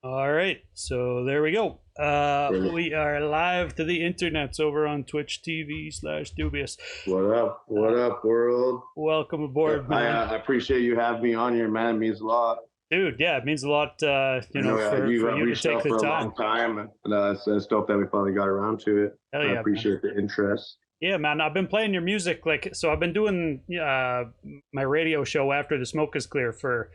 All right, so there we go. We are live to the internets over on Twitch TV/Doobyis. What up? What up, world? Welcome aboard, I, man. I appreciate you having me on here, man. It means a lot. Dude, yeah, it means a lot, I know for you you to reached take out the for a time. long time, and it's dope that we finally got around to it. Hell I yeah, man. appreciate the interest. Yeah, man, I've been playing your music, so I've been doing my radio show After the Smoke is Clear for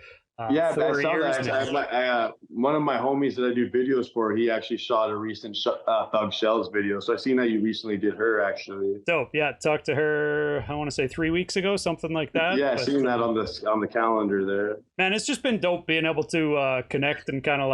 Yeah, I 4 saw years that. now. One of my homies that I do videos for, he actually shot a recent Thug Shells video. So I seen that you recently did her, actually. Dope, yeah, talked to her, I want to say 3 weeks ago, something like that. Yeah, I seen that on the calendar there. Man, it's just been dope being able to connect and kind of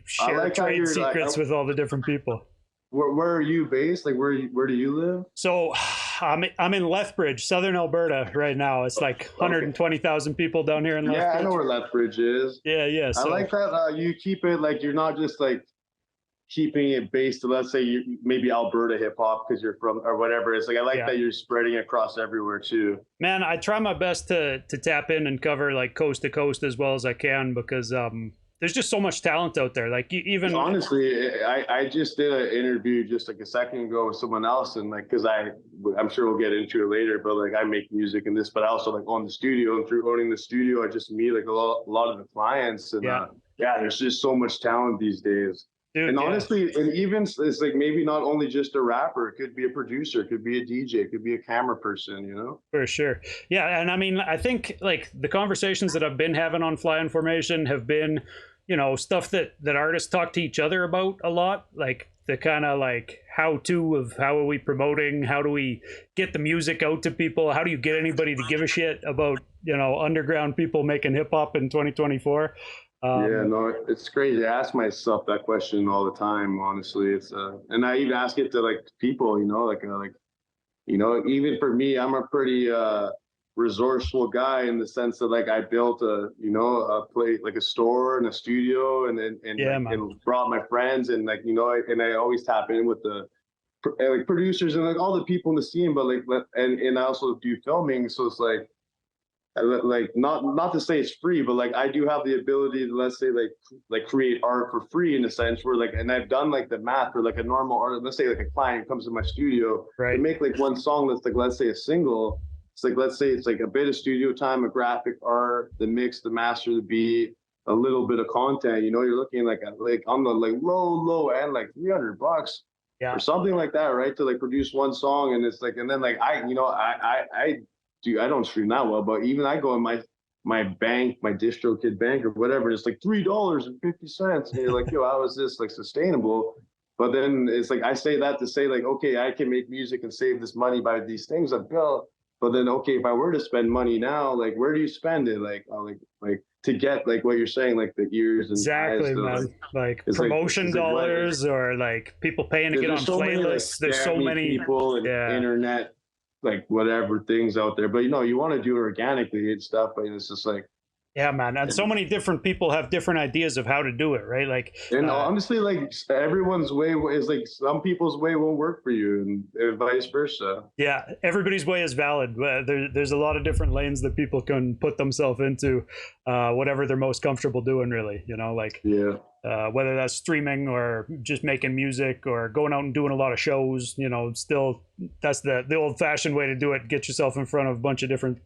share like how trade you're, secrets with all the different people. Where are you based? Like, where do you live? So I'm in Lethbridge, southern Alberta right now. It's like 120,000 people down here in Lethbridge. Yeah, I know where Lethbridge is. Yeah. I like that you keep it like you're not just like keeping it based to, let's say, maybe Alberta hip hop because you're from or whatever. It's like I like that you're spreading across everywhere too. Man, I try my best to tap in and cover like coast to coast as well as I can because there's just so much talent out there. Like even honestly, I just did an interview just like a second ago with someone else, and like because I'm sure we'll get into it later, but like I make music and this, but I also like own the studio, and through owning the studio, I just meet like a lot of the clients, and there's just so much talent these days. Dude, and honestly, and even it's like maybe not only just a rapper, it could be a producer, it could be a DJ, it could be a camera person, you know? For sure. Yeah. And I mean, I think like the conversations that I've been having on Fly Information have been, stuff that artists talk to each other about a lot, like the kind of like how are we promoting, how do we get the music out to people, how do you get anybody to give a shit about, underground people making hip hop in 2024. Yeah, no, it's crazy. I ask myself that question all the time. Honestly, it's and I even ask it to like people, even for me, I'm a pretty resourceful guy in the sense that like I built a place like a store and a studio, and brought my friends, and and I always tap in with the like producers and like all the people in the scene, but like and I also do filming, so it's like not to say it's free, but like I do have the ability to, let's say, like create art for free in a sense where like, and I've done like the math for like a normal art. Let's say like a client comes to my studio to make like one song that's like, let's say a single. It's like, let's say it's like a bit of studio time, a graphic art, the mix, the master, the beat, a little bit of content. You're looking like on the like low end, like $300 or something like that, right? To like produce one song, and it's like, and then like I don't stream that well, but even I go in my bank, my DistroKid bank or whatever, and it's like $3.50. And you're like, yo, how is this like sustainable? But then it's like I say that to say like, okay, I can make music and save this money by these things I've built. But then okay, if I were to spend money now, like where do you spend it? Like to get like what you're saying, like the ears and exactly, man. Like promotion dollars or like people paying to get on playlists. There's so many people and internet, like whatever things out there, but you want to do it organically and stuff, but it's just like, yeah, man. And so many different people have different ideas of how to do it, right? Like, and honestly, like everyone's way is like some people's way won't work for you, and vice versa. Yeah, everybody's way is valid. There's a lot of different lanes that people can put themselves into, whatever they're most comfortable doing, really. Whether that's streaming or just making music or going out and doing a lot of shows, still that's the old-fashioned way to do it. Get yourself in front of a bunch of different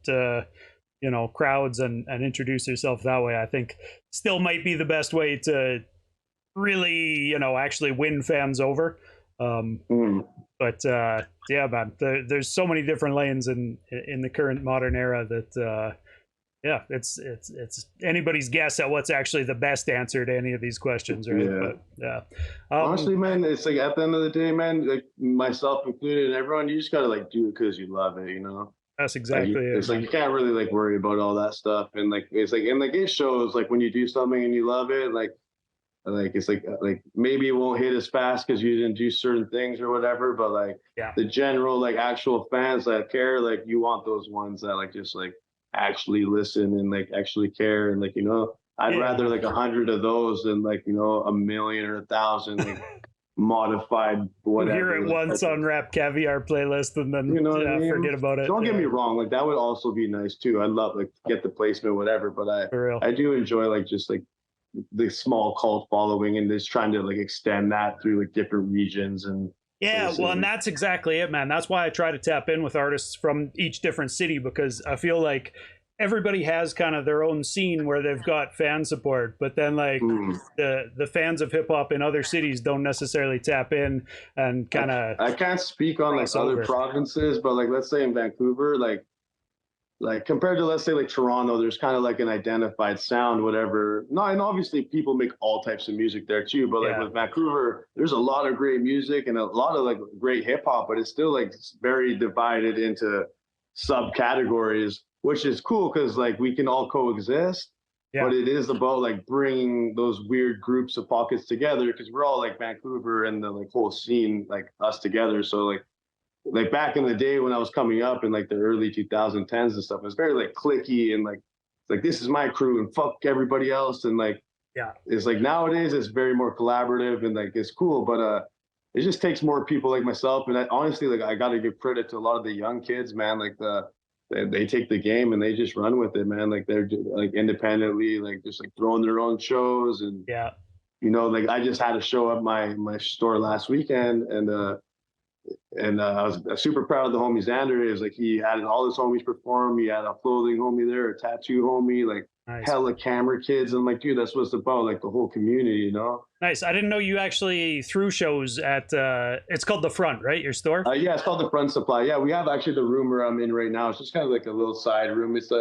crowds and introduce yourself that way. I think still might be the best way to really actually win fans over. But yeah, man, there's so many different lanes in the current modern era that it's anybody's guess at what's actually the best answer to any of these questions, right? Honestly, man, it's like at the end of the day, man, like myself included and everyone, you just gotta like do it because you love it, That's exactly it. It's like you can't really like worry about all that stuff, and like it's like, and like it shows like when you do something and you love it, like it's like maybe it won't hit as fast because you didn't do certain things or whatever, but like the general like actual fans that care, like you want those ones that like just like actually listen and like actually care, and like I'd rather like 100 of those than like 1,000,000 or 1,000 like modified whatever. You hear it once on Rap Caviar playlist and then forget about it. Don't get me wrong, like that would also be nice too. I'd love like get the placement, whatever, but I do enjoy like just like the small cult following and just trying to like extend that through like different regions and yeah, places. well, and that's exactly it, man. That's why I try to tap in with artists from each different city, because I feel like everybody has kind of their own scene where they've got fan support, but then like the fans of hip hop in other cities don't necessarily tap in and kind of. I can't speak on like other provinces, but like let's say in Vancouver, like compared to let's say like Toronto, there's kind of like an identified sound, whatever. No, and obviously people make all types of music there too. But like with Vancouver, there's a lot of great music and a lot of like great hip hop, but it's still like very divided into subcategories, which is cool because like we can all coexist. Yeah. But it is about like bringing those weird groups of pockets together because we're all like Vancouver and the like whole scene, like us together. So like back in the day when I was coming up in like the early 2010s and stuff, it was very like cliquey and like this is my crew and fuck everybody else. And like, it's like nowadays it's very more collaborative and like it's cool, but it just takes more people like myself. And honestly, like I got to give credit to a lot of the young kids, man. Like they take the game and they just run with it, man. Like they're like independently, like just like throwing their own shows and you know, like I just had a show at my store last weekend and I was super proud of the homie Xander. It was like he had all his homies perform. He had a clothing homie there, a tattoo homie, like hella camera kids. And I'm like, dude, that's what it's about, like the whole community, you know? Nice. I didn't know you actually threw shows at, it's called The Front, right? Your store? Yeah, it's called The Front Supply. Yeah, we have actually the room where I'm in right now. It's just kind of like a little side room. It's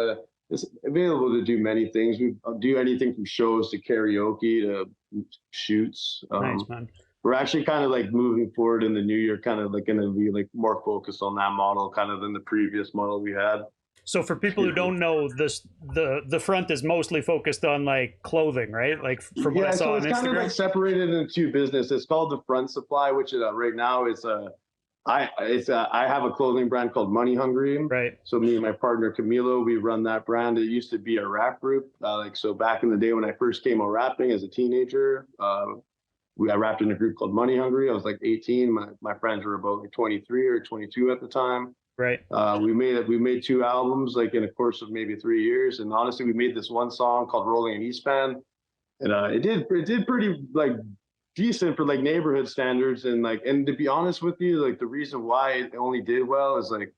available to do many things. We do anything from shows to karaoke to shoots. Nice, man. We're actually kind of like moving forward in the new year, kind of like going to be like more focused on that model kind of than the previous model we had. So for people who don't know, the Front is mostly focused on like clothing, right? Like from what I saw on Instagram. So it's kind of like separated into two businesses. It's called The Front Supply, which right now I have a clothing brand called Money Hungry. Right. So me and my partner Camilo, we run that brand. It used to be a rap group. So back in the day when I first came out rapping as a teenager, I rapped in a group called Money Hungry. I was like 18. My friends were about like 23 or 22 at the time. Right. We made 2 albums like in a course of maybe 3 years. And honestly, we made this one song called Rolling in East Van. And it did pretty like decent for like neighborhood standards. And to be honest with you, like the reason why it only did well is like,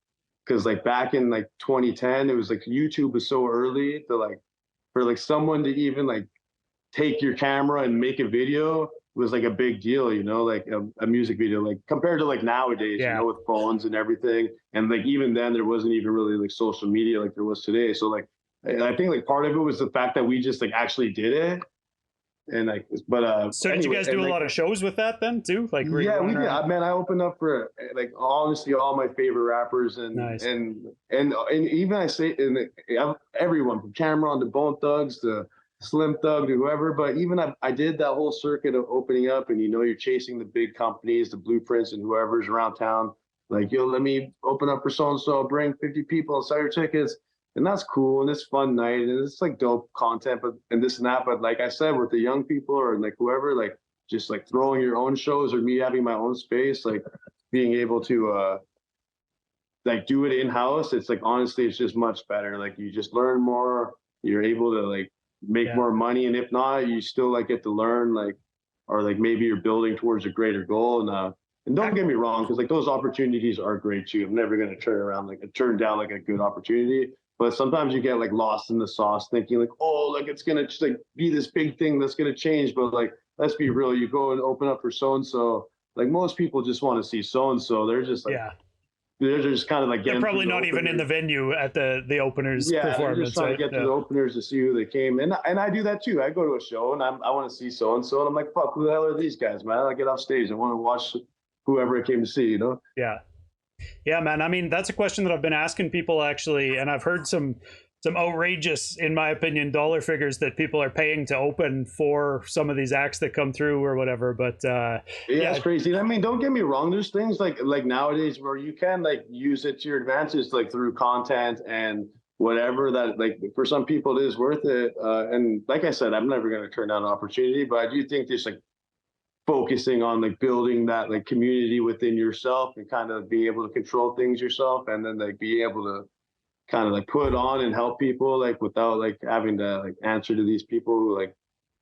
cause like back in like 2010, it was like YouTube was so early to like, for like someone to even like take your camera and make a video was like a big deal, you know, like a music video, like compared to like nowadays, you know, with phones and everything. And like even then there wasn't even really like social media like there was today. So like I think like part of it was the fact that we just like actually did it. And like, but so did you guys do a lot of shows with that then too? Like we did. Man, I opened up for like honestly all my favorite rappers and even I say everyone from Cameron to Bone Thugs to Slim Thug to whoever, but even I did that whole circuit of opening up and, you know, you're chasing the big companies, the Blueprints and whoever's around town. Like, yo, let me open up for so-and-so, bring 50 people, sell your tickets. And that's cool. And it's fun night. And it's like dope content, and this and that. But like I said, with the young people or like whoever, like just like throwing your own shows or me having my own space, like being able to like do it in-house, it's like, honestly, it's just much better. Like you just learn more. You're able to like make more money, and if not, you still like get to learn, like, or like maybe you're building towards a greater goal. And don't get me wrong, because like those opportunities are great too. I'm never going to turn down like a good opportunity, but sometimes you get like lost in the sauce thinking like, oh, like it's going to just like be this big thing that's going to change. But like, let's be real, you go and open up for so and so, like most people just want to see so and so. They're just like they're just kind of like they're probably not even in the venue at the openers performance. They're just trying to get to the openers to see who they came. And I do that too. I go to a show and I want to see so and so, and I'm like, fuck, who the hell are these guys, man? I get off stage. I want to watch whoever I came to see, you know? Yeah, man. I mean, that's a question that I've been asking people actually, and I've heard some outrageous, in my opinion, dollar figures that people are paying to open for some of these acts that come through or whatever. But it's crazy. I mean, don't get me wrong. There's things like nowadays where you can like use it to your advantage, like through content and whatever that like for some people it is worth it. And like I said, I'm never going to turn down an opportunity, but I do think just like focusing on like building that like community within yourself and kind of being able to control things yourself, and then like be able to kind of like put on and help people like without like having to like answer to these people who like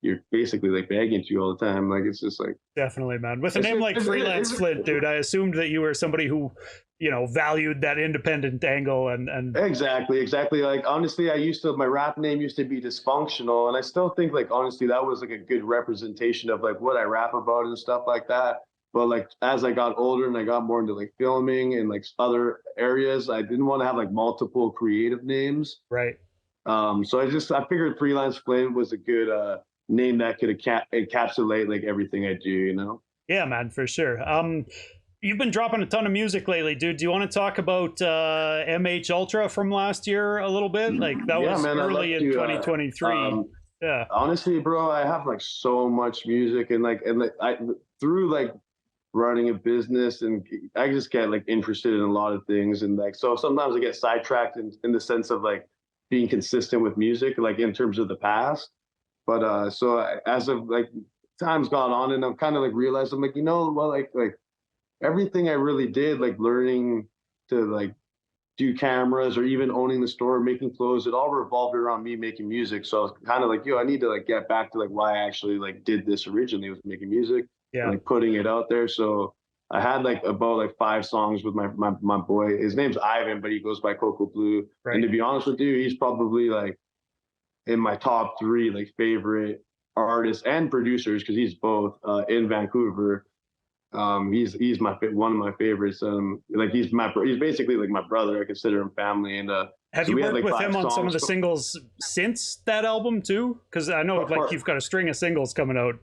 you're basically like begging to you all the time. Like it's just like definitely, man. With a name like Freelance Flint, dude, I assumed that you were somebody who, you know, valued that independent angle and exactly. Like honestly, my rap name used to be Dysfunctional, and I still think like honestly that was like a good representation of like what I rap about and stuff like that. But like as I got older and I got more into like filming and like other areas, I didn't want to have like multiple creative names. right. So I figured Freelance Flint was a good name that could encapsulate like everything I do, you know? Yeah, man, for sure. You've been dropping a ton of music lately, dude. Do you want to talk about MH Ultra from last year a little bit? Like that Yeah, was man, early in 2023. Yeah. Honestly, bro, I have like so much music and I through like running a business and I just get like interested in a lot of things and like so sometimes I get sidetracked in the sense of like being consistent with music, like in terms of the past. But as of like time's gone on and I've kind of like realized I'm like, you know, well, like everything I really did, like learning to like do cameras or even owning the store, making clothes, it all revolved around me making music. So I was kind of like, yo, I need to like get back to like why I actually like did this originally was making music and Yeah. like putting it out there. So I had like about like 5 songs with my boy. His name's Ivan, but he goes by Coco Blue. Right. And to be honest with you, he's probably like in my top 3 like favorite artists and producers because he's both in Vancouver. He's one of my favorites. Like he's basically like my brother. I consider him family. And have so you we had worked like with him on some of the songs. singles since that album too? Because I know like you've got a string of singles coming out,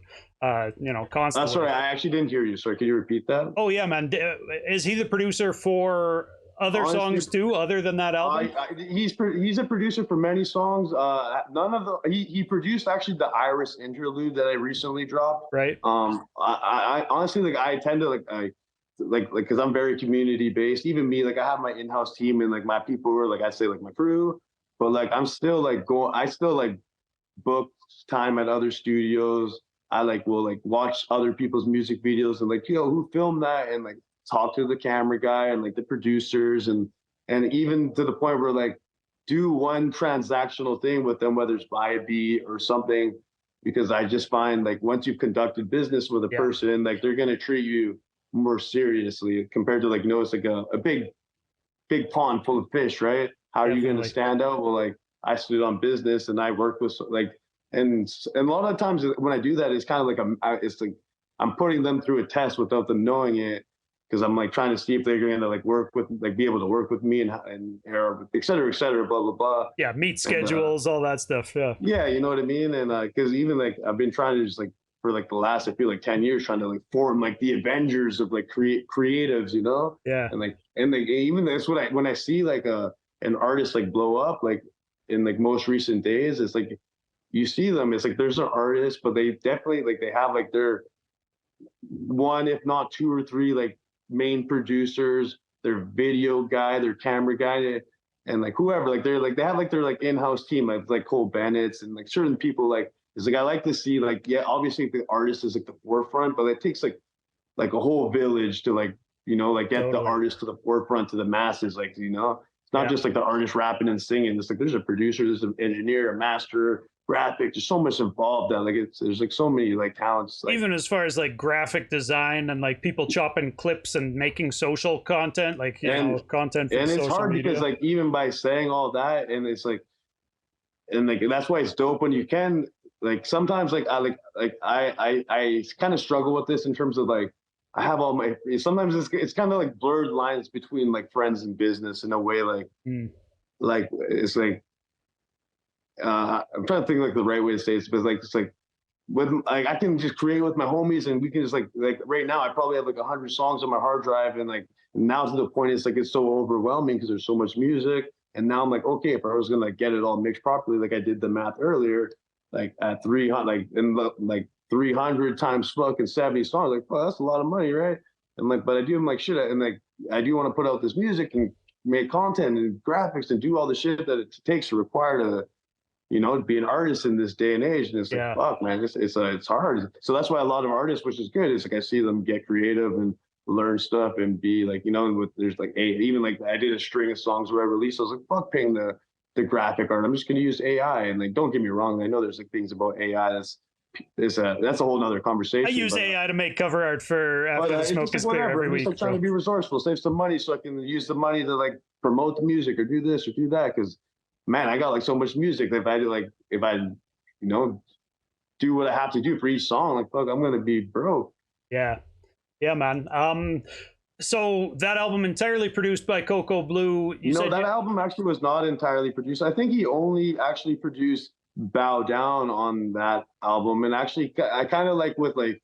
you know, constantly. Sorry, I actually didn't hear you. Sorry, could you repeat that? Oh yeah, man. Is he the producer for other songs too, other than that album? He's a producer for many songs. None of the he produced actually the Iris interlude that I recently dropped. Right. I honestly like I tend to like because I'm very community based. Even me, like I have my in-house team and like my people who are like I say like my crew, but like I'm still like I still like book time at other studios. I like will like watch other people's music videos and like, yo, who filmed that and like talk to the camera guy and like the producers and even to the point where like do one transactional thing with them, whether it's buy a beat or something, because I just find like once you've conducted business with a person, like they're gonna treat you more seriously compared to like, you know, it's like a big pond full of fish, right? How are you gonna stand out? Well, like I stood on business and I worked with like and a lot of times when I do that, it's kind of like it's like I'm putting them through a test without them knowing it because I'm like trying to see if they're going to like work with like be able to work with me and et cetera, blah blah blah. Yeah, meet schedules, all that stuff. Yeah. Yeah, you know what I mean. And because even like I've been trying to just like for like the last I feel like 10 years trying to like form like the Avengers of like creatives, you know. Yeah. And like even that's what when I see like an artist like blow up like in like most recent days, it's like you see them, it's like there's an artist, but they definitely like they have like their one, if not 2 or 3 like main producers, their video guy, their camera guy, and like whoever, like they're like they have like their like in-house team, like Cole Bennett's and like certain people like it's like I like to see like yeah, obviously the artist is like the forefront, but it takes like a whole village to like, you know, like get the artist to the forefront to the masses, like, you know, it's not just like the artist rapping and singing. It's like there's a producer, there's an engineer, a master, graphic, there's so much involved that like there's like so many like talents like, even as far as like graphic design and like people chopping clips and making social content, like you know, content for and it's social hard media. Because like even by saying all that and it's like and like that's why it's dope when you can like sometimes like I kind of struggle with this in terms of like I have all my sometimes it's kind of like blurred lines between like friends and business in a way like like it's like I'm trying to think like the right way to say it, but like it's like with like I can just create with my homies and we can just like right now I probably have like 100 songs on my hard drive and like now to the point it's like it's so overwhelming because there's so much music and now I'm like okay if I was gonna like get it all mixed properly like I did the math earlier like at 300 like in like 300 times fucking 70 songs like well that's a lot of money right and like but I do I'm like shit and like I do want to put out this music and make content and graphics and do all the shit that it takes to require to you know, to be an artist in this day and age. And it's like, fuck, man, it's hard. So that's why a lot of artists, which is good, is like I see them get creative and learn stuff and be like, you know, with there's like even like I did a string of songs where I released, I was like, fuck paying the graphic art. I'm just gonna use AI. And like don't get me wrong, I know there's like things about AI that's a whole nother conversation. I use AI to make cover art for After the Smoke is Clear every week. I'm trying to be resourceful, save some money so I can use the money to like promote the music or do this or do that. Because man, I got like so much music that if I do what I have to do for each song, like fuck, I'm gonna be broke. Yeah, man. So that album entirely produced by Coco Blue. That album actually was not entirely produced. I think he only actually produced Bow Down on that album. And actually, I kind of like with like,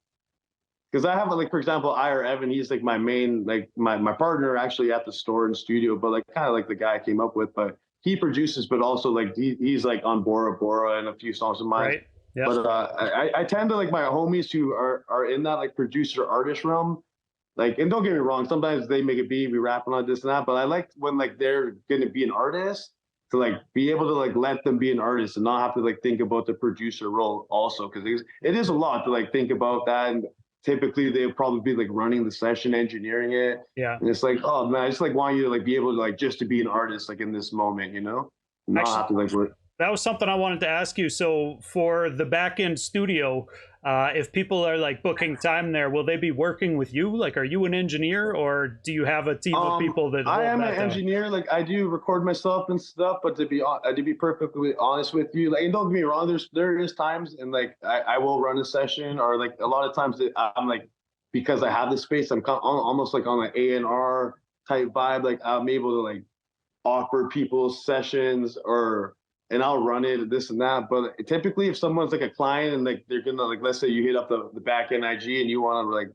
because I have like, for example, IR Evan, he's like my main, like my partner actually at the store and studio, but like kind of like the guy I came up with, but he produces, but also like he's like on Bora Bora and a few songs of mine. Right. Yep. But I tend to like my homies who are in that like producer artist realm. Like, and don't get me wrong, sometimes they make it be, we rapping on this and that, but I like when like they're going to be an artist to like be able to like let them be an artist and not have to like think about the producer role also. Cause it is a lot to like think about that. And typically they'll probably be like running the session, engineering it. Yeah. And it's like, oh man, I just like want you to like be able to like, just to be an artist, like in this moment, not have to like work. That was something I wanted to ask you. So for the back end studio, if people are like booking time there, will they be working with you? Like, are you an engineer or do you have a team of people that I am an engineer. Like I do record myself and stuff, but to be perfectly honest with you, like, and don't get me wrong, there is times and like I will run a session or like a lot of times I'm like, because I have the space, I'm almost like on an A&R type vibe. Like I'm able to like offer people sessions and I'll run it, this and that. But typically, if someone's like a client and like they're gonna like, let's say you hit up the back end IG and you want to like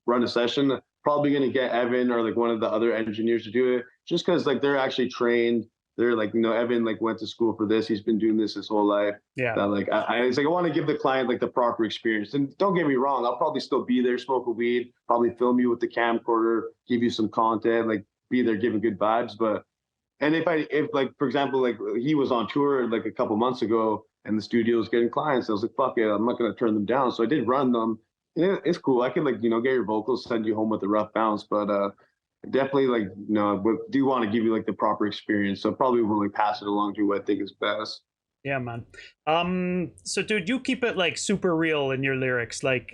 run a session, probably gonna get Evan or like one of the other engineers to do it, just because like they're actually trained. They're like, Evan like went to school for this. He's been doing this his whole life. Yeah. That like it's like I want to give the client like the proper experience. And don't get me wrong, I'll probably still be there, smoke a weed, probably film you with the camcorder, give you some content, like be there giving good vibes, but. And if like, for example, like he was on tour like a couple months ago and the studio was getting clients, I was like, fuck it, I'm not going to turn them down. So I did run them. It's cool. I can like, get your vocals, send you home with a rough bounce, but definitely like, do want to give you like the proper experience. So probably will like pass it along to who I think is best. Yeah, man. So dude, you keep it like super real in your lyrics. Like,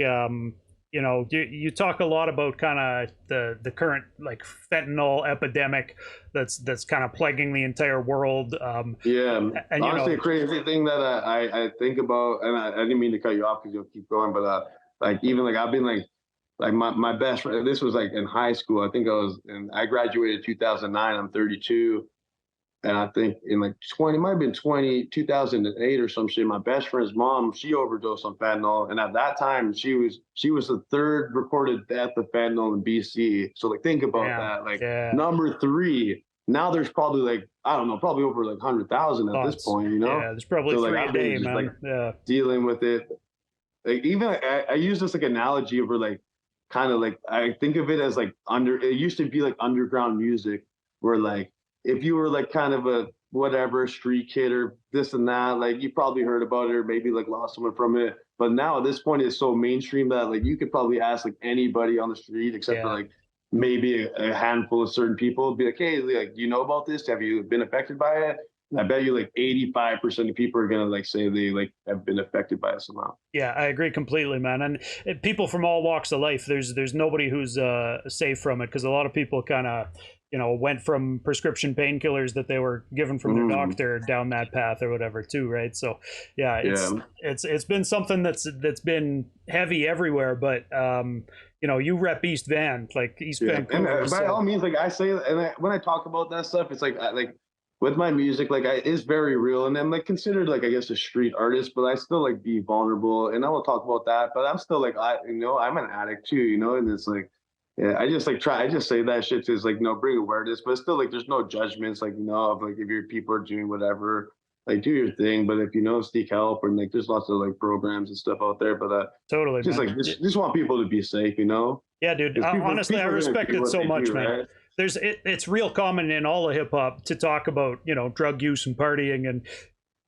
you talk a lot about kind of the current like fentanyl epidemic that's kind of plaguing the entire world. Yeah, and honestly, a crazy thing that I think about, and I didn't mean to cut you off because you'll keep going, but like even like I've been like my best friend. This was like in high school. I think I graduated 2009. I'm 32. And I think in like 2008 or some shit, my best friend's mom, she overdosed on fentanyl. And at that time, she was the third recorded death of fentanyl in BC. So like, think about that. Like number 3, now there's probably like, I don't know, probably over like 100,000 at this point, Yeah, there's probably 3 a day, man. Like, dealing with it. Like even I use this like analogy over like, kind of like, I think of it as like it used to be like underground music where like, if you were like kind of a whatever street kid or this and that, like you probably heard about it or maybe like lost someone from it. But now at this point it's so mainstream that like you could probably ask like anybody on the street except for like maybe a handful of certain people, be like, hey, like, do you know about this? Have you been affected by it? I bet you like 85% of people are gonna like say they like have been affected by it somehow. Yeah, I agree completely, man. And people from all walks of life, there's nobody who's safe from it, because a lot of people kind of went from prescription painkillers that they were given from their doctor down that path or whatever too, right? So yeah, it's been something that's been heavy everywhere, but you rep East Van, like East Vancouver. And by all means, like I say, and when I talk about that stuff, it's like with my music, like it's very real, and I'm like considered like I guess a street artist, but I still like be vulnerable, and I will talk about that. But I'm still like I'm an addict too, and it's like I just like I just say that shit to like bring awareness, but still like there's no judgments like of like if your people are doing whatever, like do your thing, but if seek help, and like there's lots of like programs and stuff out there, but totally just man. Like just want people to be safe, Yeah, dude. Honestly, I respect it so much, man. Right? It's real common in all of hip hop to talk about drug use and partying and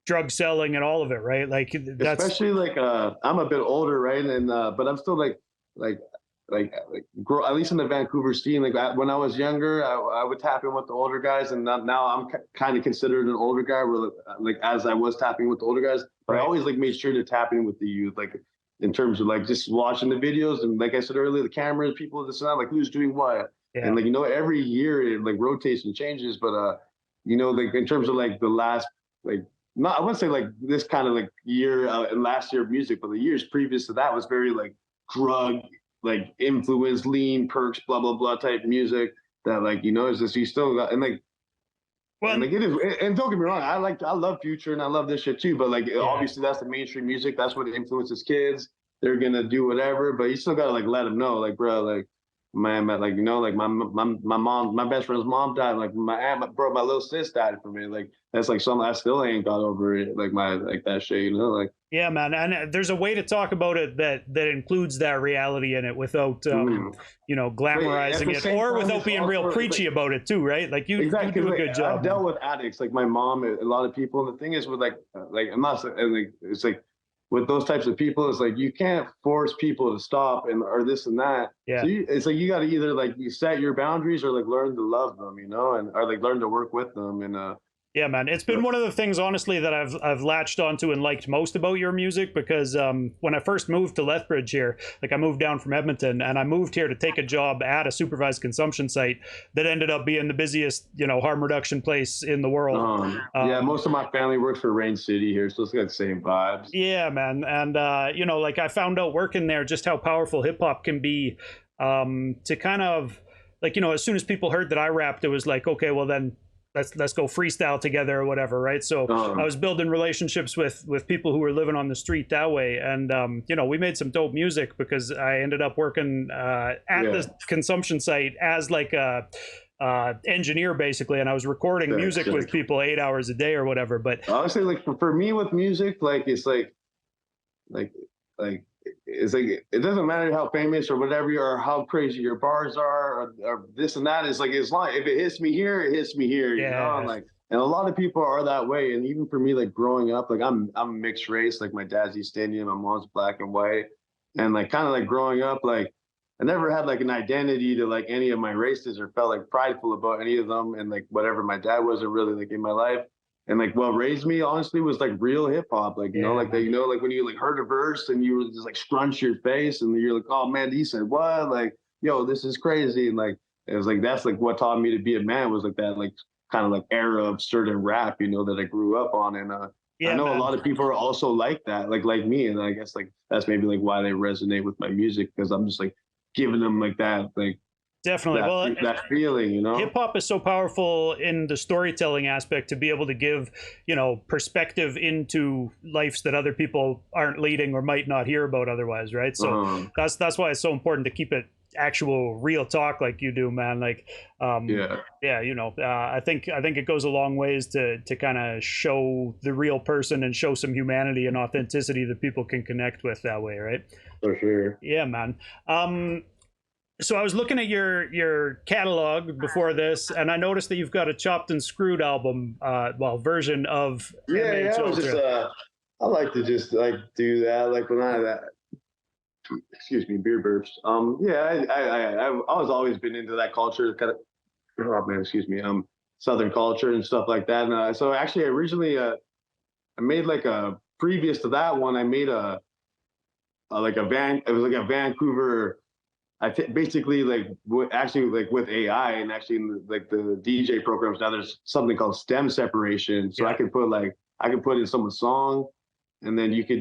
drug selling and all of it, right? Like that's especially like I'm a bit older, right? And but I'm still like grow, at least in the Vancouver scene. When I was younger, I would tap in with the older guys, and now I'm kind of considered an older guy. Where as I was tapping with the older guys, but I always made sure to tap in with the youth, in terms of just watching the videos, and like I said earlier, the cameras, people, this and that, who's doing what, and every year it rotates and changes. But in terms of the last not, I wouldn't say this kind of year and last year of music, but the years previous to that was very drug influence, lean, perks, blah blah blah type music that it's just you still got well, and it is, and don't get me wrong, I love Future and I love this shit too, but obviously that's the mainstream music, that's what influences kids. They're gonna do whatever, but you still gotta let them know, bro, man, my mom, my best friend's mom died, my aunt, my little sis died for me, that's something I still ain't got over it, that shit, Yeah, man, and there's a way to talk about it that includes that reality in it without glamorizing it, or without being real preachy about it too, right? You do a good job. I've dealt with addicts, my mom, a lot of people, and the thing is with I'm not it's with those types of people, it's you can't force people to stop or this and that. Yeah. So it's you got to either you set your boundaries or learn to love them, and or learn to work with them, and yeah, man, it's been one of the things, honestly, that I've latched onto and liked most about your music, because when I first moved to Lethbridge here, I moved down from Edmonton, and I moved here to take a job at a supervised consumption site that ended up being the busiest, harm reduction place in the world. Yeah, most of my family works for Rain City here, so it's got the same vibes. Yeah, man, and I found out working there just how powerful hip hop can be, to kind of as soon as people heard that I rapped, it was okay, well then let's go freestyle together or whatever, right? So I was building relationships with people who were living on the street that way, and we made some dope music, because I ended up working at the consumption site as a engineer basically, and I was recording music with people 8 hours a day or whatever. But honestly, for me with music, it's it doesn't matter how famous or whatever you are, or how crazy your bars are, or this and that. It's if it hits me here, it hits me here, you know. And a lot of people are that way. And even for me, growing up, I'm mixed race. My dad's East Indian, my mom's black and white, and growing up, I never had an identity to any of my races, or felt prideful about any of them. And whatever my dad wasn't really in my life. And what raised me, honestly, was real hip hop, when you heard a verse and you were just scrunch your face, and you're oh man, he said what, yo, this is crazy, and it was that's what taught me to be a man, was that kind of era of certain rap, that I grew up on, and I know a lot of people are also like that, like me, and I guess that's maybe why they resonate with my music, because I'm just giving them that definitely. That feeling, hip hop is so powerful in the storytelling aspect, to be able to give, perspective into lives that other people aren't leading or might not hear about otherwise, right? So that's why it's so important to keep it actual real talk like you do, man. I think it goes a long ways to kind of show the real person and show some humanity and authenticity that people can connect with that way, right? For sure. Yeah, man. So I was looking at your catalog before this, and I noticed that you've got a Chopped and Screwed album, version of. Yeah, I was just I like to just do that, when I excuse me, beer burps. I was always been into that culture, kind of. Oh man, excuse me. Southern culture and stuff like that. And so actually, originally, I made previous to that one, I made it was a Vancouver. Basically with AI, and actually in the DJ programs now, there's something called stem separation. So I could put in someone's song, and then you could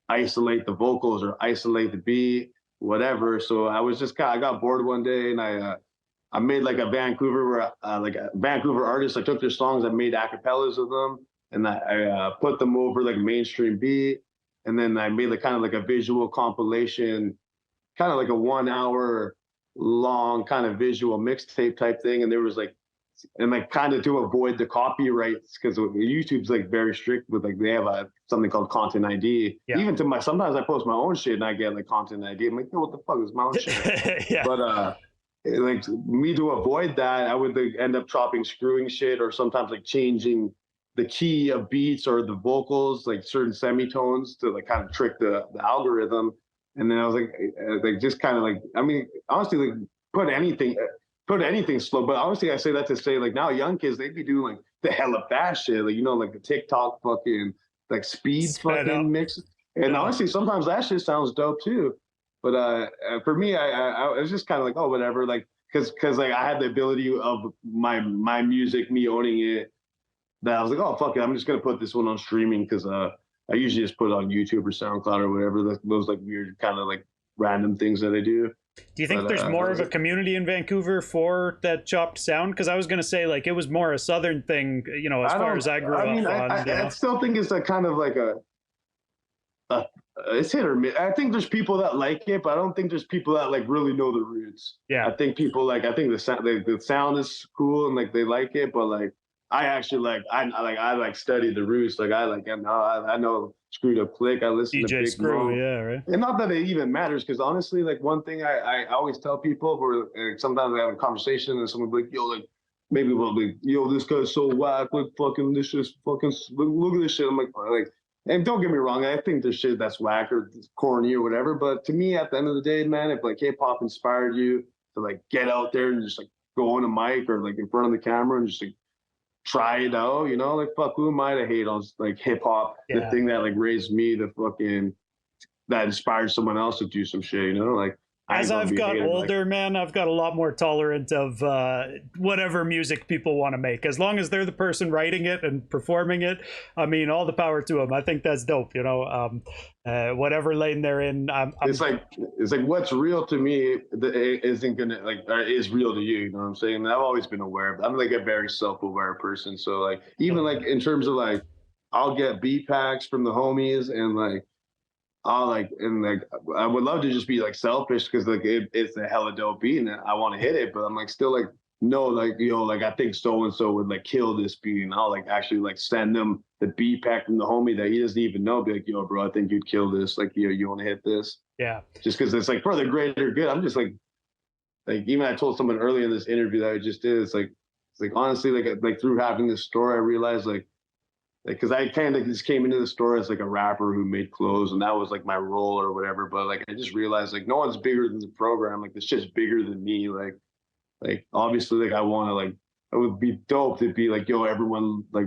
isolate the vocals or isolate the beat, whatever. So I got bored one day, and I made a Vancouver Vancouver artist. I took their songs, I made acapellas of them, and I put them over mainstream beat, and then I made kind of a visual compilation, kind of a 1 hour long kind of visual mixtape type thing. And there was kind of to avoid the copyrights, because YouTube's very strict with they have something called content ID. Yeah. Even to sometimes I post my own shit and I get content ID. I'm yo, what the fuck is my own shit? Yeah. But me, to avoid that, I would end up chopping, screwing shit, or sometimes changing the key of beats or the vocals, certain semitones, to kind of trick the algorithm. And then I was like just kind of like, I mean, honestly, like put anything, put anything slow. But honestly, I say that to say like now young kids, they be doing like the hella fast shit, like, you know, like the TikTok fucking like speed Sped up. fucking mix. And honestly, sometimes that shit sounds dope too. But for me, I was just kind of like, oh, whatever, like, cause like I had the ability of my music, me owning it, that I was like, oh fuck it, I'm just gonna put this one on streaming because I usually just put it on YouTube or SoundCloud or whatever. Those like weird kind of like random things that I do. Do you think there's more of a community in Vancouver for that chopped sound? Because I was going to say, like, it was more a southern thing, you know, as far as I grew up on. I still think it's a kind of like a it's hit or miss. I think there's people that like it, but I don't think there's people that like really know the roots. Yeah. I think people like, I think the sound is cool and like they like it, but like I actually like I study the roots. Like I know Screwed Up Click. I listen DJ to Big Screw, Mo. yeah, right. And not that it even matters, because honestly, like one thing I always tell people, where sometimes I have a conversation and someone will be like, yo, like maybe we'll be, yo, this guy's so whack, like fucking this shit's fucking look at this shit. I'm like, and don't get me wrong, I think there's shit that's whack or corny or whatever, but to me, at the end of the day, man, if like hip hop inspired you to like get out there and just like go on a mic or like in front of the camera and just like try it out, you know, like fuck, who am I to hate on like hip hop, the thing that like raised me, the fucking that inspired someone else to do some shit, you know, like. As I've got older, like, man, I've got a lot more tolerant of whatever music people want to make. As long as they're the person writing it and performing it, I mean, all the power to them. I think that's dope, you know. Whatever lane they're in, it's like what's real to me isn't gonna like is real to you. You know what I'm saying? And I've always been aware of it. I'm like a very self-aware person. So like even like in terms of like I'll get beat packs from the homies and like. I would love to just be like selfish because like it's a hella dope beat and I want to hit it, but I'm like still like no, like, you know, like I think so and so would like kill this beat, and I'll like actually like send them the beat pack from the homie that he doesn't even know, be like, yo bro, I think you'd kill this, like, you want to hit this? Yeah, just because it's like for the greater good. I'm just like even I told someone earlier in this interview that I just did, it's like honestly like through having this story I realized like because I kind of just came into the store as like a rapper who made clothes, and that was like my role or whatever. But like I just realized like no one's bigger than the program. Like this shit's bigger than me. Like obviously like I want to like it would be dope to be like, yo, everyone like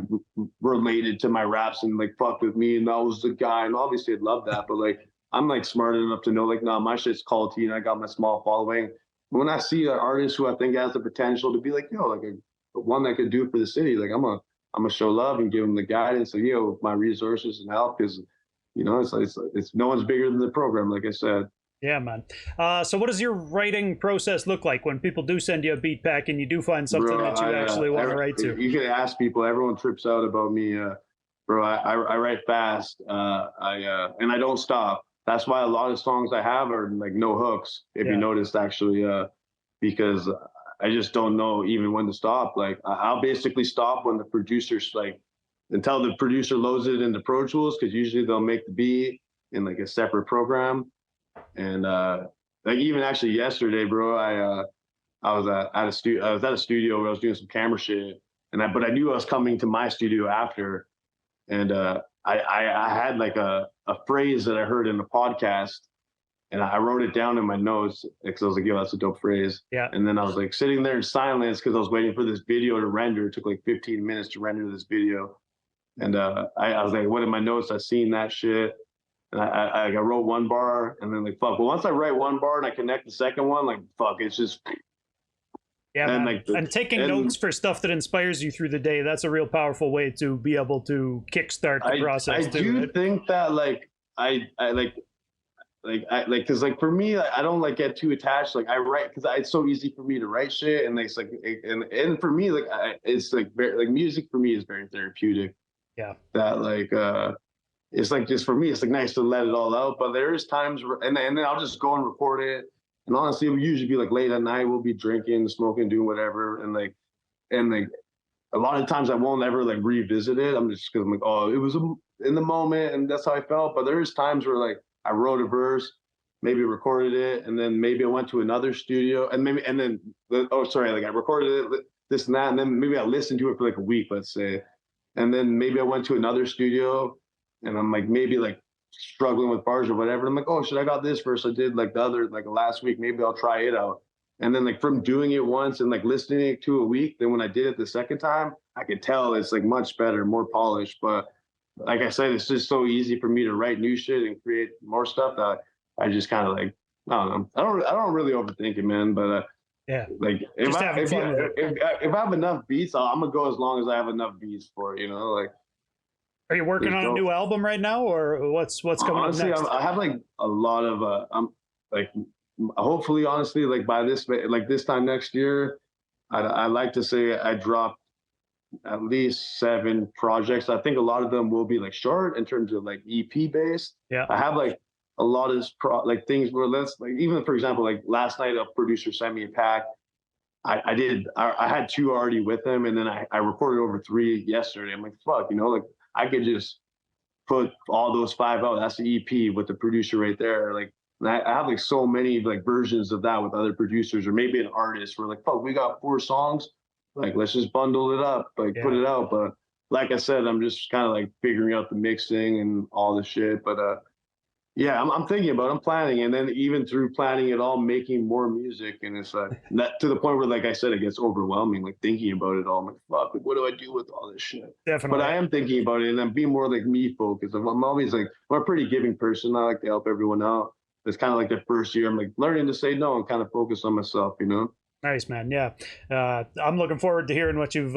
related to my raps and like fuck with me, and that was the guy. And obviously I'd love that, but like I'm like smart enough to know like nah, my shit's culty and I got my small following. When I see an artist who I think has the potential to be like, yo, like one that could do it for the city, like I'm gonna show love and give them the guidance and, you know, my resources and help, because, you know, it's no one's bigger than the program, like I said. Yeah, man. So what does your writing process look like when people do send you a beat pack and you do find something that you actually want to write to? You can ask people. Everyone trips out about me, bro. I write fast. And I don't stop. That's why a lot of songs I have are like no hooks, if you noticed, actually, because I just don't know even when to stop. Like I'll basically stop when the producer's like, until the producer loads it into Pro Tools, because usually they'll make the beat in like a separate program. And like even actually yesterday, bro, I was at a studio where I was doing some camera shit, but I knew I was coming to my studio after, and I had like a phrase that I heard in a podcast. And I wrote it down in my notes because I was like, yo, that's a dope phrase. Yeah. And then I was like sitting there in silence because I was waiting for this video to render. It took like 15 minutes to render this video. And I was like, what in my notes? I seen that shit. And I wrote one bar and then like, fuck. But once I write one bar and I connect the second one, like, fuck, it's just. Yeah, and, like, and taking notes for stuff that inspires you through the day, that's a real powerful way to be able to kickstart the process. I do think that like, because like for me, I don't like get too attached. Like I write because it's so easy for me to write shit, and it's like and for me, like it's like very, like music for me is very therapeutic. Yeah. That like it's like just for me, it's like nice to let it all out. But there is times where, and then I'll just go and record it. And honestly, it will usually be like late at night. We'll be drinking, smoking, doing whatever, and like a lot of times I won't ever like revisit it. I'm just because I'm like, oh, it was in the moment, and that's how I felt. But there is times where like I wrote a verse, maybe recorded it, and then maybe I went to another studio, and like I recorded it, this and that, and then maybe I listened to it for like a week, let's say, and then maybe I went to another studio, and I'm like maybe like struggling with bars or whatever. I'm like, oh shit, I got this verse I did like the other like last week. Maybe I'll try it out. And then like from doing it once and like listening to a week, then when I did it the second time, I could tell it's like much better, more polished. But like I said, it's just so easy for me to write new shit and create more stuff that I just kind of like, I don't know. I don't really overthink it, man. But yeah, like if I have enough beats, I'm gonna go as long as I have enough beats for it, you know. Like, are you working on a new album right now, or what's coming honestly, up next? I have like a lot of I'm like hopefully honestly like by this time next year, I like to say I dropped at least 7 projects. I think a lot of them will be like short in terms of like EP based. Yeah, I have like a lot of like things where let's like even for example like last night a producer sent me a pack. I had 2 already with him, and then I recorded over 3 yesterday. I'm like, fuck, you know, like I could just put all those 5 out. That's the EP with the producer right there. Like I have like so many like versions of that with other producers or maybe an artist. We're like, fuck, we got 4 songs. Like let's just bundle it up, like put it out. But like I said, I'm just kind of like figuring out the mixing and all the shit. But yeah, I'm thinking about it, I'm planning, and then even through planning it all, making more music, and it's like that to the point where, like I said, it gets overwhelming. Like thinking about it all, I'm like, fuck, like, what do I do with all this shit? Definitely. But I am thinking about it, and I'm being more like me focused. I'm always like, I'm a pretty giving person. I like to help everyone out. It's kind of like the first year, I'm like learning to say no and kind of focus on myself, you know. Nice, man. Yeah, I'm looking forward to hearing what you've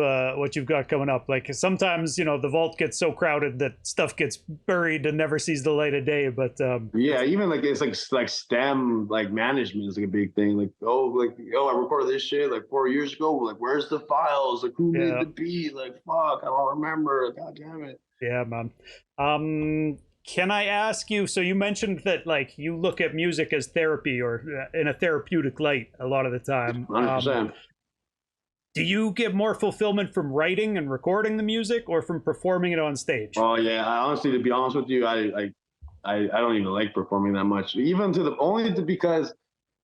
got coming up. Like sometimes, you know, the vault gets so crowded that stuff gets buried and never sees the light of day. But yeah, even like it's like STEM like management is like a big thing. Like I recorded this shit like 4 years ago. Like where's the files? Like who made the beat? Like fuck, I don't remember. God damn it. Yeah, man. Can I ask you, so you mentioned that like you look at music as therapy or in a therapeutic light a lot of the time. 100%. Do you get more fulfillment from writing and recording the music or from performing it on stage? Oh yeah, honestly, to be honest with you, I don't even like performing that much. Even to the only to because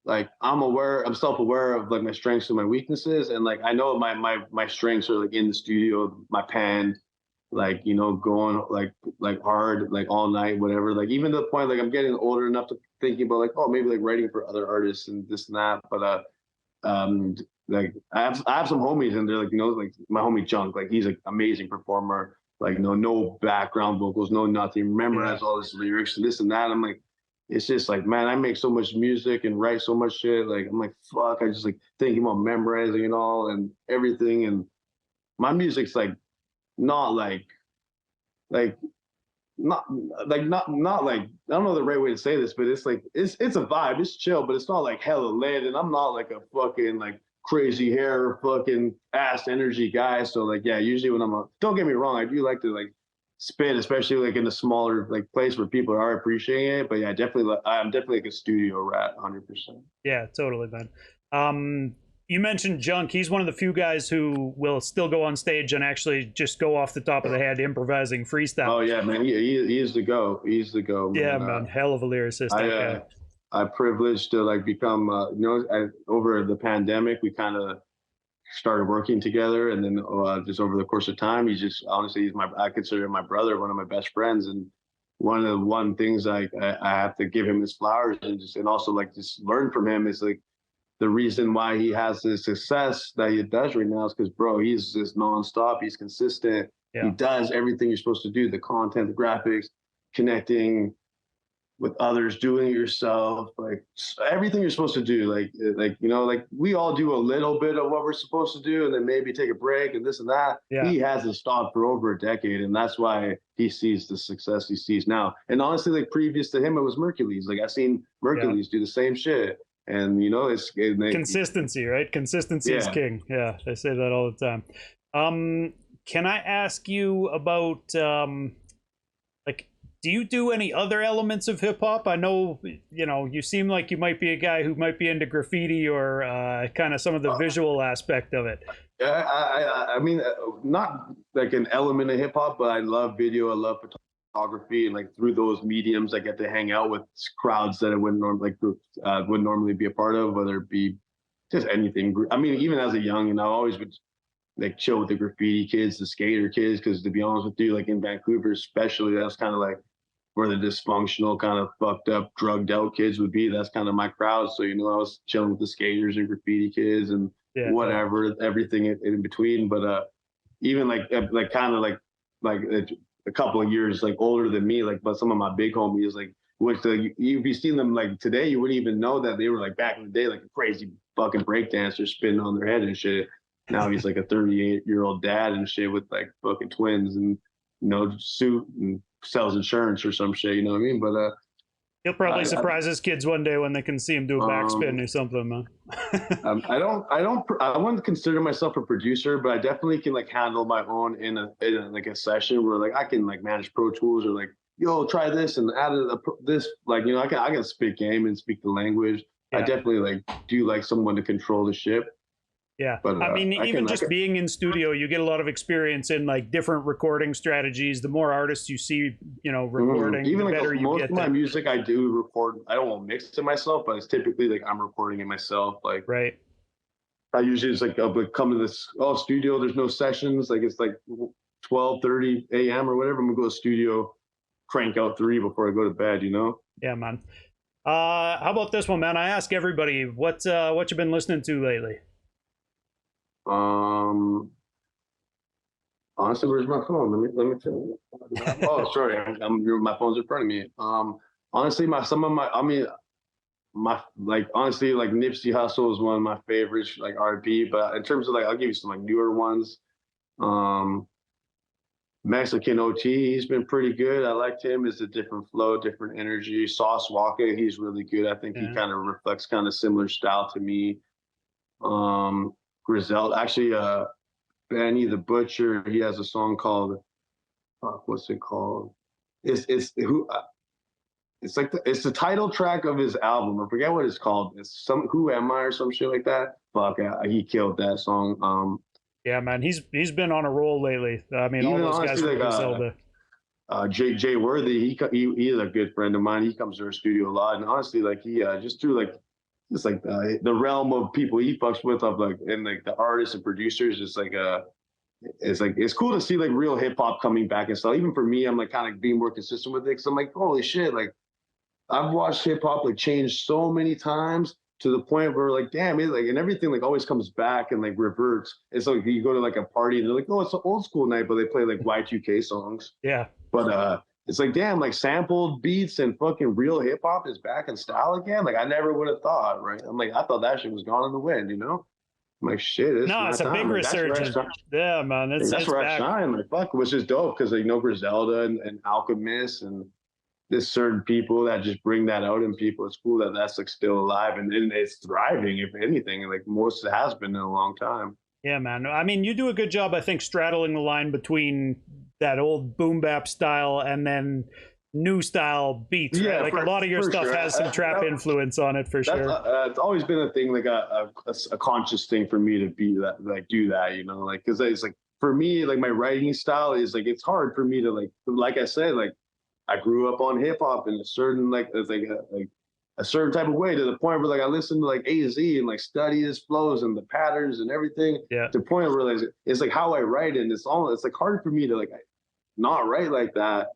like I'm self-aware of like my strengths and my weaknesses, and like I know my strengths are like in the studio, my pen, like you know going like hard like all night whatever, like even to the point like I'm getting older enough to thinking about like oh maybe like writing for other artists and this and that, but like I have some homies and they're like, you know, like my homie Junk, like he's an amazing performer, like you know, no background vocals, no nothing, memorize all his lyrics and this and that. I'm like, it's just like, man, I make so much music and write so much shit, like I'm like fuck, I just like thinking about memorizing and all and everything, and my music's like not like not like I don't know the right way to say this, but it's like it's a vibe, it's chill, but it's not like hella lit, and I'm not like a fucking like crazy hair fucking ass energy guy. So like yeah, usually when don't get me wrong, I do like to like spit, especially like in a smaller like place where people are appreciating it. But yeah, I'm definitely like a studio rat, 100%. Yeah, totally, man. You mentioned Junk. He's one of the few guys who will still go on stage and actually just go off the top of the head improvising freestyle. Oh yeah, man, he is the go. He's the go. Man. Yeah, man, hell of a lyricist. I privileged to like become, you know, over the pandemic, we kind of started working together, and then just over the course of time, I consider him my brother, one of my best friends, and one of the things I have to give him his flowers and also like just learn from him is like the reason why he has the success that he does right now is because, bro, he's just nonstop. He's consistent. Yeah. He does everything you're supposed to do, the content, the graphics, connecting with others, doing it yourself, like everything you're supposed to do. Like, you know, like we all do a little bit of what we're supposed to do and then maybe take a break and this and that. Yeah. He hasn't stopped for over a decade. And that's why he sees the success he sees now. And honestly, like previous to him, it was Mercules. Like I've seen Mercules do the same shit. And you know, it's consistency, right? Consistency is king. Yeah, I say that all the time. Can I ask you about like, do you do any other elements of hip hop? I know, you know, you seem like you might be a guy who might be into graffiti or kind of some of the visual aspect of it. Yeah, I mean, not like an element of hip hop, but I love video. I love photography, and like through those mediums I get to hang out with crowds that I wouldn't normally be a part of, whether it be just anything. I mean, even as a young, and I always would like chill with the graffiti kids, the skater kids, because to be honest with you, like in Vancouver especially, that's kind of like where the dysfunctional kind of fucked up, drugged out kids would be. That's kind of my crowd. So, you know, I was chilling with the skaters and graffiti kids and whatever, everything in between. But even like kind of like a couple of years like older than me, like, but some of my big homies, like, which you'd be seeing them like today, you wouldn't even know that they were like back in the day, like a crazy fucking breakdancer spinning on their head and shit. Now he's like a 38-year-old dad and shit with like fucking twins and, you know, suit and sells insurance or some shit, you know what I mean? But he'll probably surprise his kids one day when they can see him do a backspin or something, man. I wouldn't consider myself a producer, but I definitely can like handle my own in a like a session where like I can like manage Pro Tools or like, yo, try this and add this, like, you know, I can speak game and speak the language. I definitely like do like someone to control the ship. Yeah, but I mean, even just being in studio, you get a lot of experience in like different recording strategies. The more artists you see, you know, recording, even the like better you most get. of my music, I do record. I don't want to mix it myself, but it's typically like I'm recording it myself. Like, right. I usually just like I'll come to this studio. There's no sessions. Like it's like 12:30 a.m. or whatever. I'm gonna go to the studio, crank out 3 before I go to bed. You know. Yeah, man. How about this one, man? I ask everybody what you been listening to lately. Honestly, where's my phone? Let me tell you. Oh, sorry, my phone's in front of me. Honestly, honestly, like Nipsey Hussle is one of my favorites, like R&B. But in terms of like, I'll give you some like newer ones. Mexican OT, he's been pretty good. I liked him. It's a different flow, different energy. Sauce Walker, he's really good. I think he kind of reflects kind of similar style to me. Griselda, actually, Benny the Butcher, he has a song called what's it called? It's like it's the title track of his album. I forget what it's called. It's some Who Am I or some shit like that. Fuck, he killed that song. Yeah, man, he's been on a roll lately. I mean, all those guys from Griselda. Jay Worthy, he is a good friend of mine. He comes to our studio a lot, and honestly, like he just through like it's like the realm of people he fucks with of like and like the artists and producers. It's cool to see like real hip hop coming back and stuff. Even for me, I'm like kind of being more consistent with it because I'm like, holy shit, like I've watched hip hop like change so many times to the point where like, damn it, like and everything like always comes back and like reverts. It's like you go to like a party and they're like, oh, it's an old school night, but they play like Y2K songs. Yeah. But it's like, damn, like sampled beats and fucking real hip hop is back in style again. Like I never would have thought, right? I'm like, I thought that shit was gone in the wind, you know? I'm like, shit, it's a big resurgence. Yeah, man. That's where I shine. Like, fuck, which is dope because, like, you know, Griselda and Alchemist and there's certain people that just bring that out in people. It's cool that that's like still alive and it's thriving, if anything. Like most it has been in a long time. Yeah, man. I mean, you do a good job, I think, straddling the line between that old boom bap style and then new style beats. Right? Yeah, like a lot of your stuff has some trap influence on it for sure. It's always been a thing, like a conscious thing for me to be that, like do that, you know, like because it's like for me, like my writing style is like it's hard for me to like I said, like I grew up on hip hop in a certain like a certain type of way to the point where like I listen to like A to Z and like study his flows and the patterns and everything. Yeah. To the point where like, it's like how I write it. And it's like hard for me to like not write like that.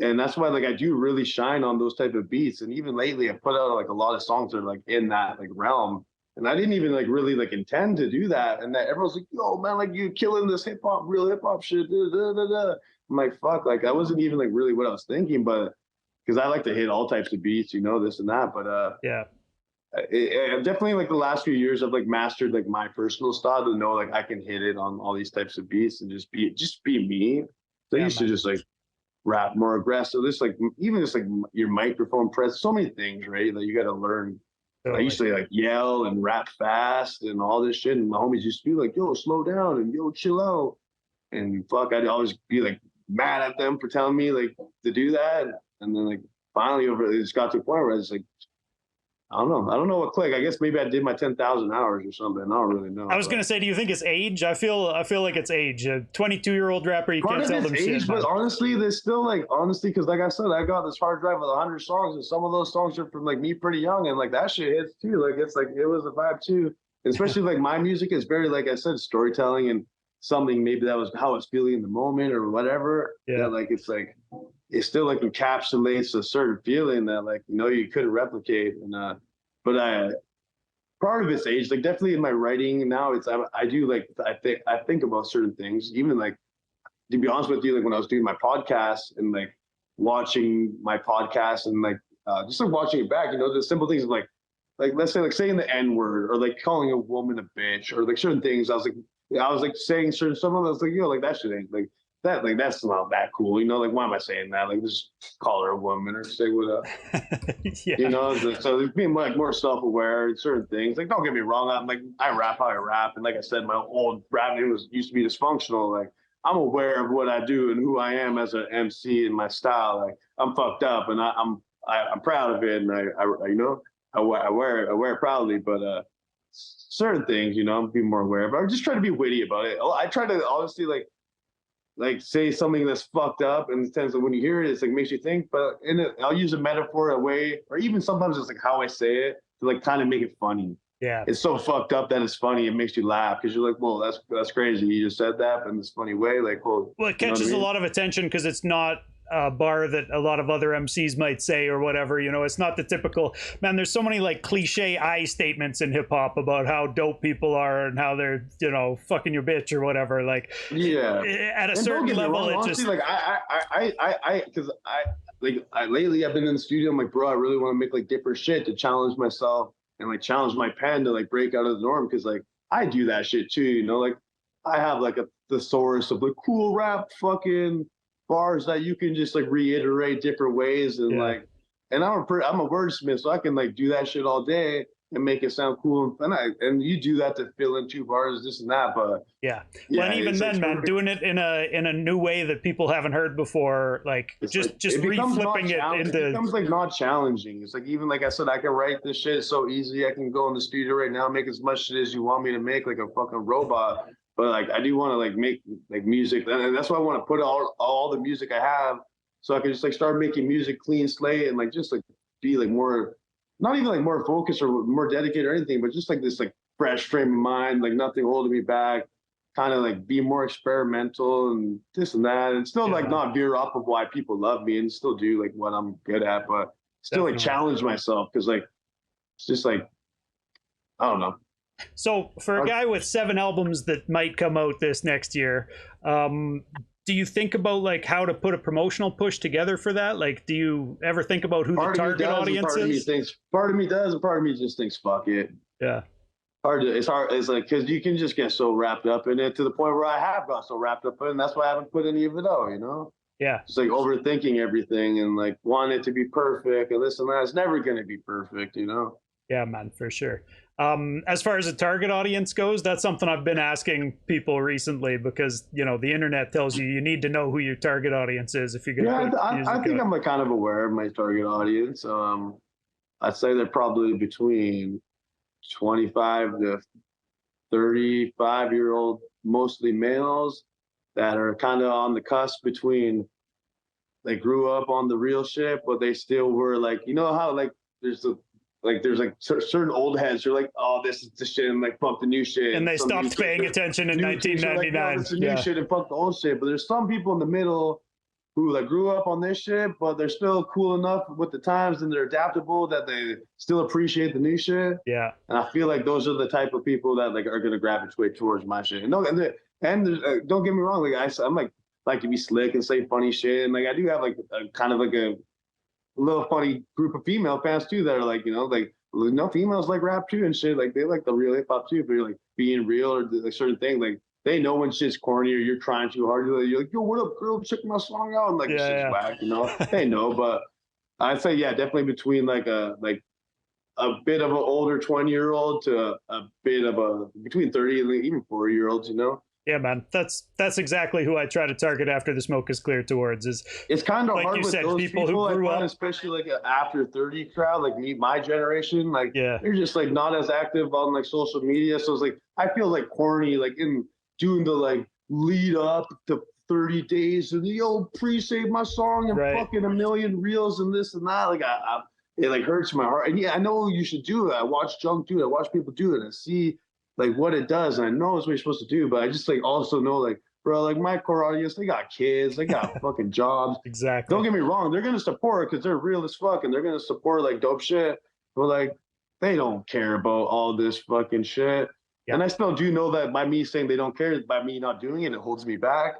And that's why like I do really shine on those type of beats. And even lately I put out like a lot of songs that are like in that like realm. And I didn't even like really like intend to do that. And that everyone's like, yo man, like you killing this hip hop, real hip hop shit. Da, da, da, da. I'm like, fuck, like that wasn't even like really what I was thinking, but because I like to hit all types of beats, you know, this and that. But yeah, definitely like the last few years I've like mastered like my personal style to know like I can hit it on all these types of beats and just be me. So I used to just like rap more aggressive. This like even just like your microphone press, so many things, right? That you got to learn. Totally. I used to like yell and rap fast and all this shit, and my homies used to be like, "Yo, slow down," and "Yo, chill out," and fuck, I'd always be like mad at them for telling me like to do that. And then like finally it just got to a point where I was like, I don't know what clicked. I guess maybe I did my 10,000 hours or something. I don't really know. I was gonna say, do you think it's age? I feel like it's age. A 22-year-old rapper, you can't tell them age, shit. But honestly, there's still like because like I said, I got this hard drive with 100 songs, and some of those songs are from like me pretty young, and like that shit hits too. Like it's like it was a vibe too. And especially like my music is very, like I said, storytelling and something maybe that was how it's feeling in the moment or whatever. Yeah, like it's like it still like encapsulates a certain feeling that like, you know, you couldn't replicate. And but part of it's age, like definitely in my writing now, it's I do like I think about certain things, even like, to be honest with you, like when I was doing my podcast and like watching my podcast and like just like watching it back, you know, the simple things of like let's say like saying the N word or like calling a woman a bitch or like certain things. I was like saying certain stuff. I was like, yo, like that shit ain't like that, like that's not that cool, you know, like why am I saying that? Like just call her a woman or say what up. Yeah. You know, so being like more self-aware in certain things. Like don't get me wrong, I'm like I rap how I rap, and like I said, my old rap name used to be Dysfunctional. Like I'm aware of what I do and who I am as an MC and my style. Like I'm fucked up, and I'm proud of it, and I you know I wear it proudly. But certain things, you know, I'm being more aware. But I'm just trying to be witty about it. I try to honestly like say something that's fucked up in the sense that when you hear it, it's like makes you think. But I'll use a metaphor, a way, or even sometimes it's like how I say it to like kind of make it funny. Yeah, it's so fucked up that it's funny. It makes you laugh because you're like, "Whoa, that's crazy." You just said that, but in this funny way, like, "Well, it catches a lot of attention because it's not a bar that a lot of other MCs might say or whatever. You know, it's not the typical man. There's so many like cliche I statements in hip hop about how dope people are and how they're, you know, fucking your bitch or whatever. Like, yeah, at a certain level, wrong, it honestly, just like because lately I've been in the studio. I'm like, bro, I really want to make like different shit to challenge myself and like challenge my pen to like break out of the norm, because like I do that shit too, you know, like I have like a thesaurus of like cool rap fucking bars that you can just like reiterate different ways, and like, and I'm a wordsmith, so I can like do that shit all day and make it sound cool, and you do that to fill in two bars, this and that, but yeah. Well, and even then, man, doing it in a new way that people haven't heard before, like just reflipping it into, it becomes like not challenging. It's like, even like I said, I can write this shit so easy. I can go in the studio right now, make as much shit as you want me to make, like a fucking robot. But like I do want to like make like music, and that's why I want to put all the music I have, so I can just like start making music clean slate and like just like be like more, not even like more focused or more dedicated or anything, but just like this like fresh frame of mind, like nothing holding me back, kind of like be more experimental and this and that, and still like not veer off of why people love me, and still do like what I'm good at, but still like challenge myself, because like it's just like, I don't know. So for a guy with 7 albums that might come out this next year, do you think about like how to put a promotional push together for that? Like, do you ever think about who the target audience is? Part of me does, and part of me just thinks, fuck it. Yeah. It's hard. It's like, because you can just get so wrapped up in it, to the point where I have got so wrapped up in it, and that's why I haven't put any of it out, you know? Yeah. It's like overthinking everything and like wanting it to be perfect and this and that. It's never going to be perfect, you know? Yeah, man, for sure. As far as the target audience goes, that's something I've been asking people recently, because, you know, the internet tells you need to know who your target audience is if you're going to. Yeah, I think I'm like kind of aware of my target audience. I'd say they're probably between 25 to 35-year-old, mostly males, that are kind of on the cusp between, they grew up on the real shit, but they still were like, you know how like there's certain old heads who are like, oh, this is the shit, and like fuck the new shit, and they stopped paying attention in 1999. Like, no, it's the new shit and fuck the old shit. But there's some people in the middle who like grew up on this shit, but they're still cool enough with the times and they're adaptable that they still appreciate the new shit. Yeah. And I feel like those are the type of people that like are gonna gravitate towards my shit. And don't get me wrong, like I'm like to be slick and say funny shit, and like I do have like a kind of like a little funny group of female fans too that are like, you know, like, no, females like rap too and shit, like they like the real hip hop too, but you're like being real or like certain thing, like they know when shit's corny or you're trying too hard, you're like, yo, what up, girl, check my song out, and like shit's whack, you know. They know. But I'd say definitely between like a bit of an older 20-year-old to a bit of a between 30 and even 40-year-olds, you know. Yeah, man, that's exactly who I try to target after the smoke is clear towards. It's kind of like hard you with said, those people who grew up, especially like an after 30 crowd, like me, my generation, like they're just like not as active on like social media. So it's like I feel like corny, like in doing the like lead up to 30 days and pre-save my song and fucking a million reels and this and that. Like it like hurts my heart. And I know you should do it. I watch Junk do it. I watch people do it and see like what it does, and I know it's what you're supposed to do, but I just like also know like bro, like my core audience, they got kids, they got fucking jobs. Exactly. Don't get me wrong, they're gonna support because they're real as fuck and they're gonna support like dope shit. But like they don't care about all this fucking shit. Yep. And I still do know that by me saying they don't care, by me not doing it, it holds me back.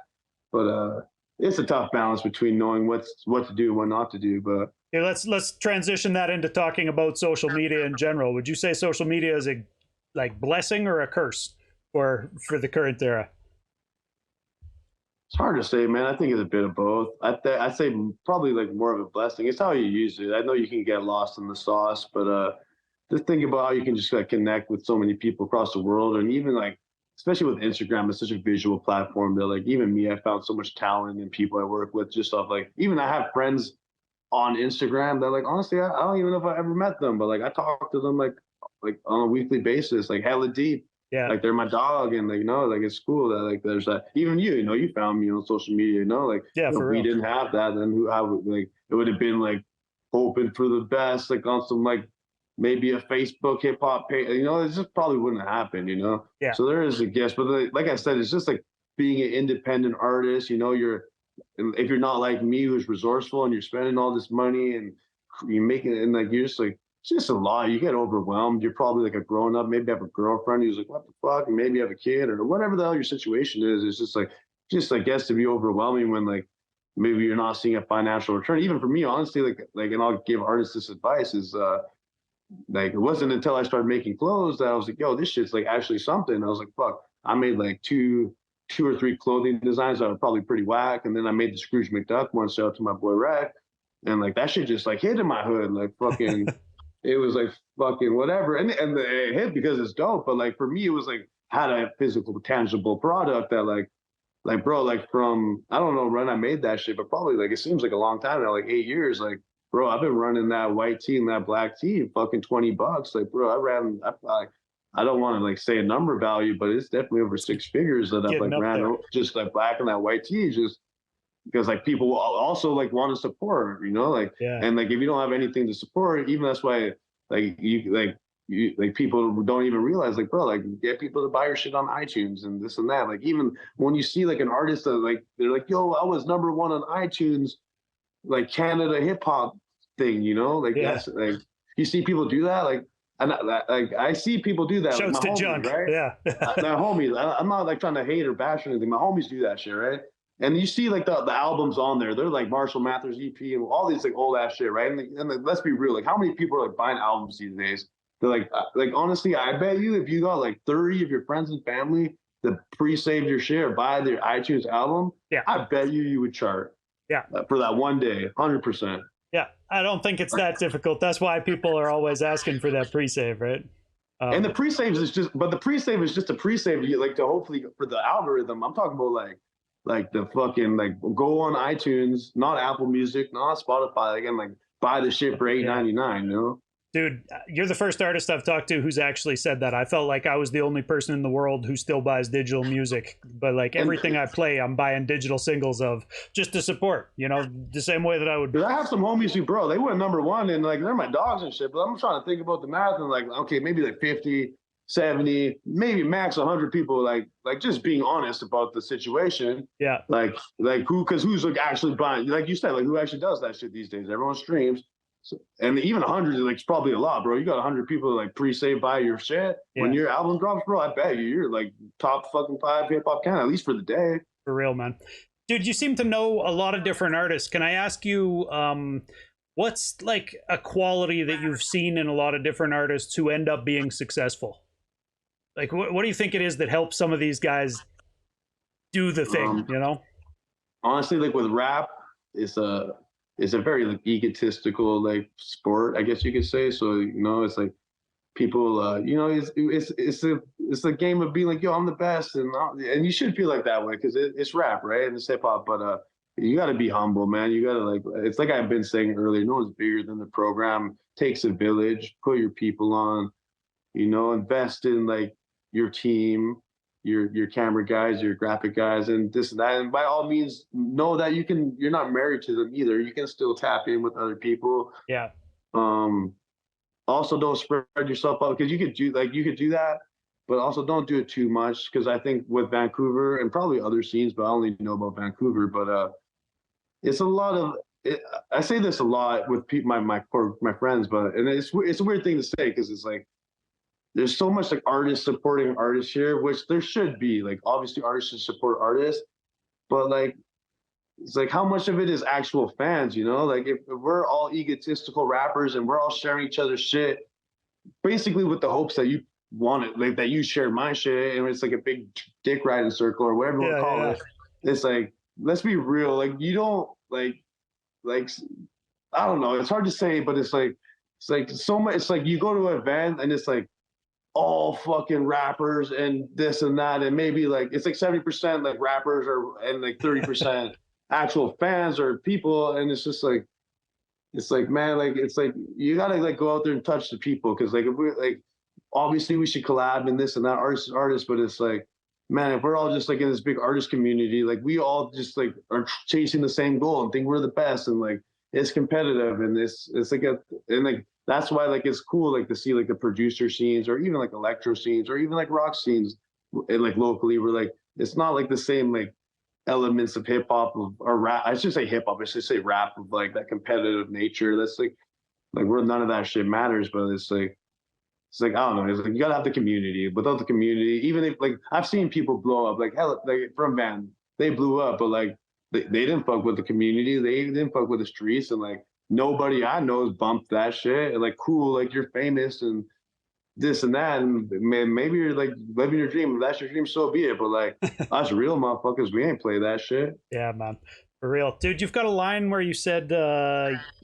But it's a tough balance between knowing what to do and what not to do. But yeah, let's transition that into talking about social media in general. Would you say social media is a like blessing or a curse for the current era? It's hard to say, man. I think it's a bit of both. I say probably like more of a blessing. It's how you use it. I know you can get lost in the sauce, but just think about how you can just like connect with so many people across the world, and even like especially with Instagram, it's such a visual platform that like even me, I found so much talent in people I work with just off like even I have friends on Instagram that like honestly I don't even know if I ever met them, but like I talk to them like on a weekly basis, like hella deep. Yeah. Like they're my dog, and like like it's cool that like there's that. Even you found me on social media, like if we didn't have that, then I would like it would have been like hoping for the best, like on some like maybe a Facebook hip hop page, it just probably wouldn't happen, Yeah. So there is a guess, but like I said, it's just like being an independent artist, if you're not like me who's resourceful and you're spending all this money and you're making it, and like you're just like it's just a lot. You get overwhelmed. You're probably like a grown up, maybe have a girlfriend who's like, what the fuck? And maybe you have a kid or whatever the hell your situation is. It's just I guess to be overwhelming when like maybe you're not seeing a financial return. Even for me, honestly, like and I'll give artists this advice is like it wasn't until I started making clothes that I was like, yo, this shit's like actually something. I was like, fuck, I made like two or three clothing designs that were probably pretty whack. And then I made the Scrooge McDuck one, shout out to my boy Rack. And like that shit just like hit in my hood, like fucking it was like fucking whatever. And it hit because it's dope. But like for me, it was like had a physical, tangible product that like bro, like from I don't know when I made that shit, but probably like it seems like a long time now, like 8 years. Like, bro, I've been running that white tee and that black tee, fucking $20. Like, bro, I don't want to like say a number value, but it's definitely over 6 figures that I've like ran just like black and that white tee just because like people also like want to support, like and like if you don't have anything to support, even that's why like people don't even realize like bro, like get people to buy your shit on iTunes and this and that. Like even when you see like an artist that like they're like, yo, I was #1 on iTunes, like Canada hip hop thing, like that's like you see people do that, like and like I see people do that. Shouts like, to homies, junk, right? Yeah. My homies, I'm not like trying to hate or bash or anything. My homies do that shit, right? And you see like the albums on there, they're like Marshall Mathers EP and all these like old ass shit, right? And let's be real, like how many people are like buying albums these days? They're like honestly, I bet you if you got like 30 of your friends and family that pre-saved your shit or buy their iTunes album, I bet you would chart. Yeah. For that one day, 100%. Yeah, I don't think it's that difficult. That's why people are always asking for that pre-save, right? And the pre-save is just a pre-save, like to hopefully for the algorithm. I'm talking about like the fucking like go on iTunes, not Apple Music, not Spotify, again, like buy the shit for $8.99, Dude, you're the first artist I've talked to who's actually said that. I felt like I was the only person in the world who still buys digital music, but like everything I play, I'm buying digital singles of just to support, the same way that I would. I have some homies who, bro, they went #1 and like they're my dogs and shit, but I'm trying to think about the math and like, okay, maybe like 50, 70, maybe max 100 people, like just being honest about the situation. Yeah. Like who's like actually buying, like you said, like who actually does that shit these days? Everyone streams. So, and even 100 is like probably a lot, bro. You got 100 people like pre-save buy your shit when your album drops, bro. I bet you're like top fucking 5 hip hop Canada, at least for the day. For real, man. Dude, you seem to know a lot of different artists. Can I ask you, what's like a quality that you've seen in a lot of different artists who end up being successflike? What do you think it is that helps some of these guys do the thing? Honestly, like with rap, it's a very like egotistical like sport, I guess you could say. So it's like people, it's a game of being like, yo, I'm the best, and you should feel like that way because it's rap, right? And it's hip hop, but you got to be humble, man. You got to like, it's like I've been saying earlier, no one's bigger than the program. Takes a village. Put your people on, invest in like your team, your camera guys, your graphic guys, and this and that. And by all means, know that you're not married to them either. You can still tap in with other people. Yeah. Also, don't spread yourself out because you could do that, but also don't do it too much, because I think with Vancouver and probably other scenes, but I only know about Vancouver, but it's a lot of it, I say this a lot with people, my friends, but and it's a weird thing to say, because it's like there's so much like artists supporting artists here, which there should be. Like obviously artists should support artists, but like it's like how much of it is actual fans, you know? Like if we're all egotistical rappers and we're all sharing each other's shit, basically with the hopes that you want it, like that you share my shit, and it's like a big dick riding circle or whatever you want to call it. It's like, let's be real. Like you don't like I don't know. It's hard to say, but it's like so much. It's like you go to an event and it's like all fucking rappers and this and that, and maybe like it's like 70% like rappers or and like 30% actual fans or people, and it's like man, like it's like you gotta like go out there and touch the people, because like if we like obviously we should collab and this and that, artists, but it's like man, if we're all just like in this big artist community, like we all just like are chasing the same goal and think we're the best, and like it's competitive, and it's like and like that's why like it's cool like to see like the producer scenes or even like electro scenes or even like rock scenes, and like locally we're like it's not like the same like elements of hip hop or rap. I should say hip hop. I should say rap, of like that competitive nature. That's like where none of that shit matters. But it's like I don't know. It's like you gotta have the community. Without the community, even if like I've seen people blow up, like hell, like from Van, they blew up, but like they didn't fuck with the community. They didn't fuck with the streets, and like nobody I know has bumped that shit. And like cool, like you're famous and this and that, and man, maybe you're like living your dream. If that's your dream, so be it. But like us real motherfuckers, we ain't play that shit. Yeah, man. For real. Dude, you've got a line where you said,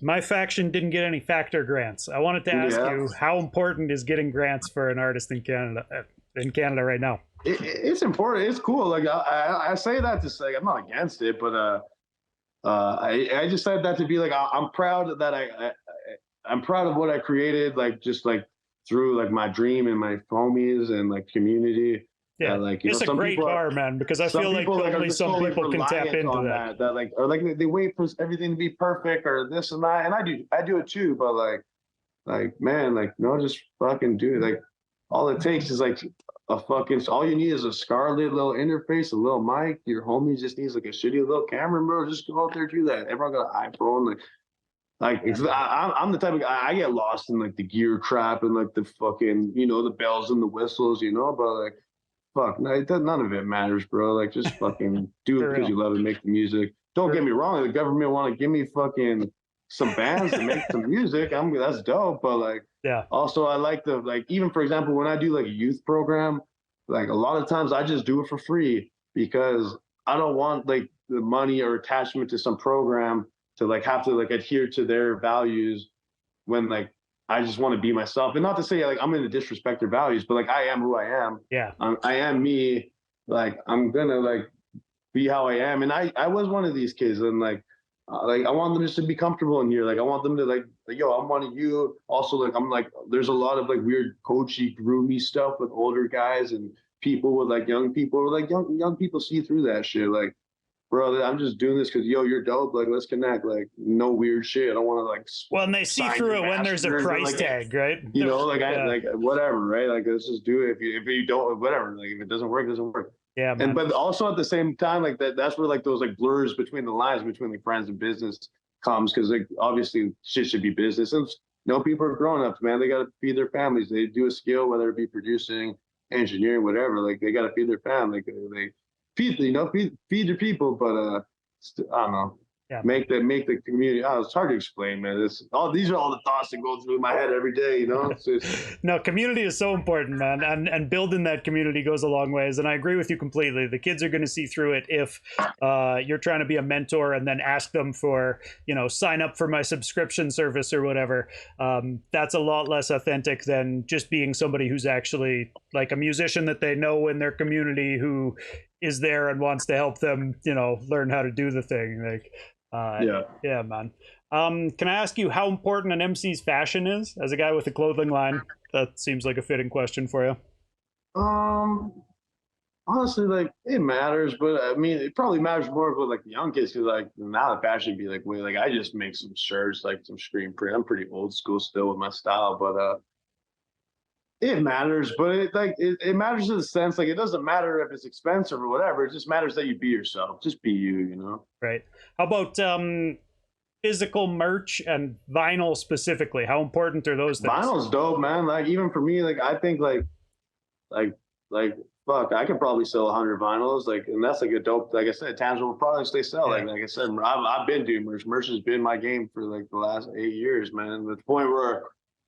my faction didn't get any factor grants. I wanted to ask you, how important is getting grants for an artist in Canada right now? It's important. It's cool. Like I say that to say I'm not against it, but I just said that to be like I'm proud that I'm proud of what I created, like just like through like my dream and my homies and like community. Yeah, like it's a great bar, man, because I feel like only some people can tap into that. That like, or like they wait for everything to be perfect or this and that, and I do it too. But like man, like no, just fucking do it. Like all it takes is like a fucking. All you need is a Scarlett little interface, a little mic. Your homie just needs like a shitty little camera, bro. Just go out there, do that. Everyone got an iPhone, I'm the type of guy, I get lost in like the gear crap and like the fucking, you know, the bells and the whistles, you know, but like, fuck, none of it matters, bro. Like, just fucking do it because you love to make the music. Don't get me wrong, the government want to give me fucking some bands to make some music. That's dope, but like, also I like even for example, when I do like a youth program, like a lot of times I just do it for free because I don't want like the money or attachment to some program to like have to like adhere to their values when like I just want to be myself. And not to say like I'm going to disrespect their values, but like I am who I am. Yeah. I am me. Like I'm gonna like be how I am. And I was one of these kids, and like I want them just to be comfortable in here. Like I want them to like yo, I'm one of you. Also like I'm like there's a lot of like weird coachy, groomy stuff with older guys and people with like young people. Like young people see through that shit. Like, bro, I'm just doing this because, yo, you're dope. Like, let's connect. Like, no weird shit. I don't want to, like, well, and they see through it when there's a price tag, right? You know, like, I like, whatever, right? Like, let's just do it. If you don't, whatever. Like, if it doesn't work, it doesn't work. Yeah, man. And, but also at the same time, like, that's where, like, those, like, blurs between the lines between, like, friends and business comes because, like, obviously, shit should be business. And, you know, people are grown ups, man. They got to feed their families. They do a skill, whether it be producing, engineering, whatever. Like, they got to feed their family. They feed your people, but I don't know. Yeah. Make the community. Oh, it's hard to explain, man. These are all the thoughts that go through my head every day. You know. No, community is so important, man, and building that community goes a long ways. And I agree with you completely. The kids are going to see through it if you're trying to be a mentor and then ask them for, you know, sign up for my subscription service or whatever. That's a lot less authentic than just being somebody who's actually like a musician that they know in their community who is there and wants to help them, you know, learn how to do the thing. Like, yeah, man. Can I ask you how important an MC's fashion is as a guy with a clothing line? That seems like a fitting question for you. Honestly, like it matters, but I mean, it probably matters more for like the young kids because like now the fashion be like, wait, like I just make some shirts, like some screen print. I'm pretty old school still with my style, but It matters, but it matters in the sense like it doesn't matter if it's expensive or whatever. It just matters that you be yourself. Just be you, you know. Right. How about physical merch and vinyl specifically? How important are those things? Vinyl's dope, man. Like even for me, like I think like like fuck, I could probably sell 100 vinyls, like, and that's like a dope, like I said, tangible products they sell. Like I said, I've been doing merch. Merch has been my game for like the last 8 years, man. To the point where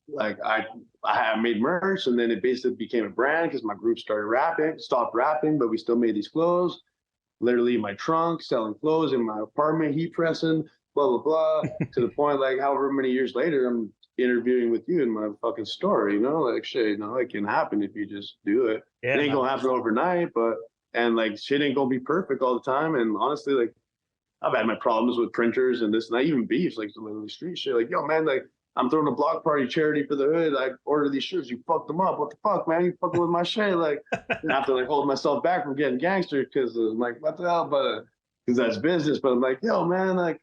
like I have made merch, and then it basically became a brand because my group stopped rapping, but we still made these clothes. Literally in my trunk, selling clothes in my apartment, heat pressing, blah blah blah. To the point like however many years later, I'm interviewing with you in my fucking story, you know, like shit, you know, it can happen if you just do it. It ain't gonna happen overnight, but and like shit ain't gonna be perfect all the time. And honestly, like I've had my problems with printers and this and that, even beefs, like literally street shit. Like, yo, man, like I'm throwing a block party charity for the hood. I ordered these shirts. You fucked them up. What the fuck, man? You fucking with my shit. Like, I have to like hold myself back from getting gangster because I'm like, what the hell? But because that's business. But I'm like, yo, man, like,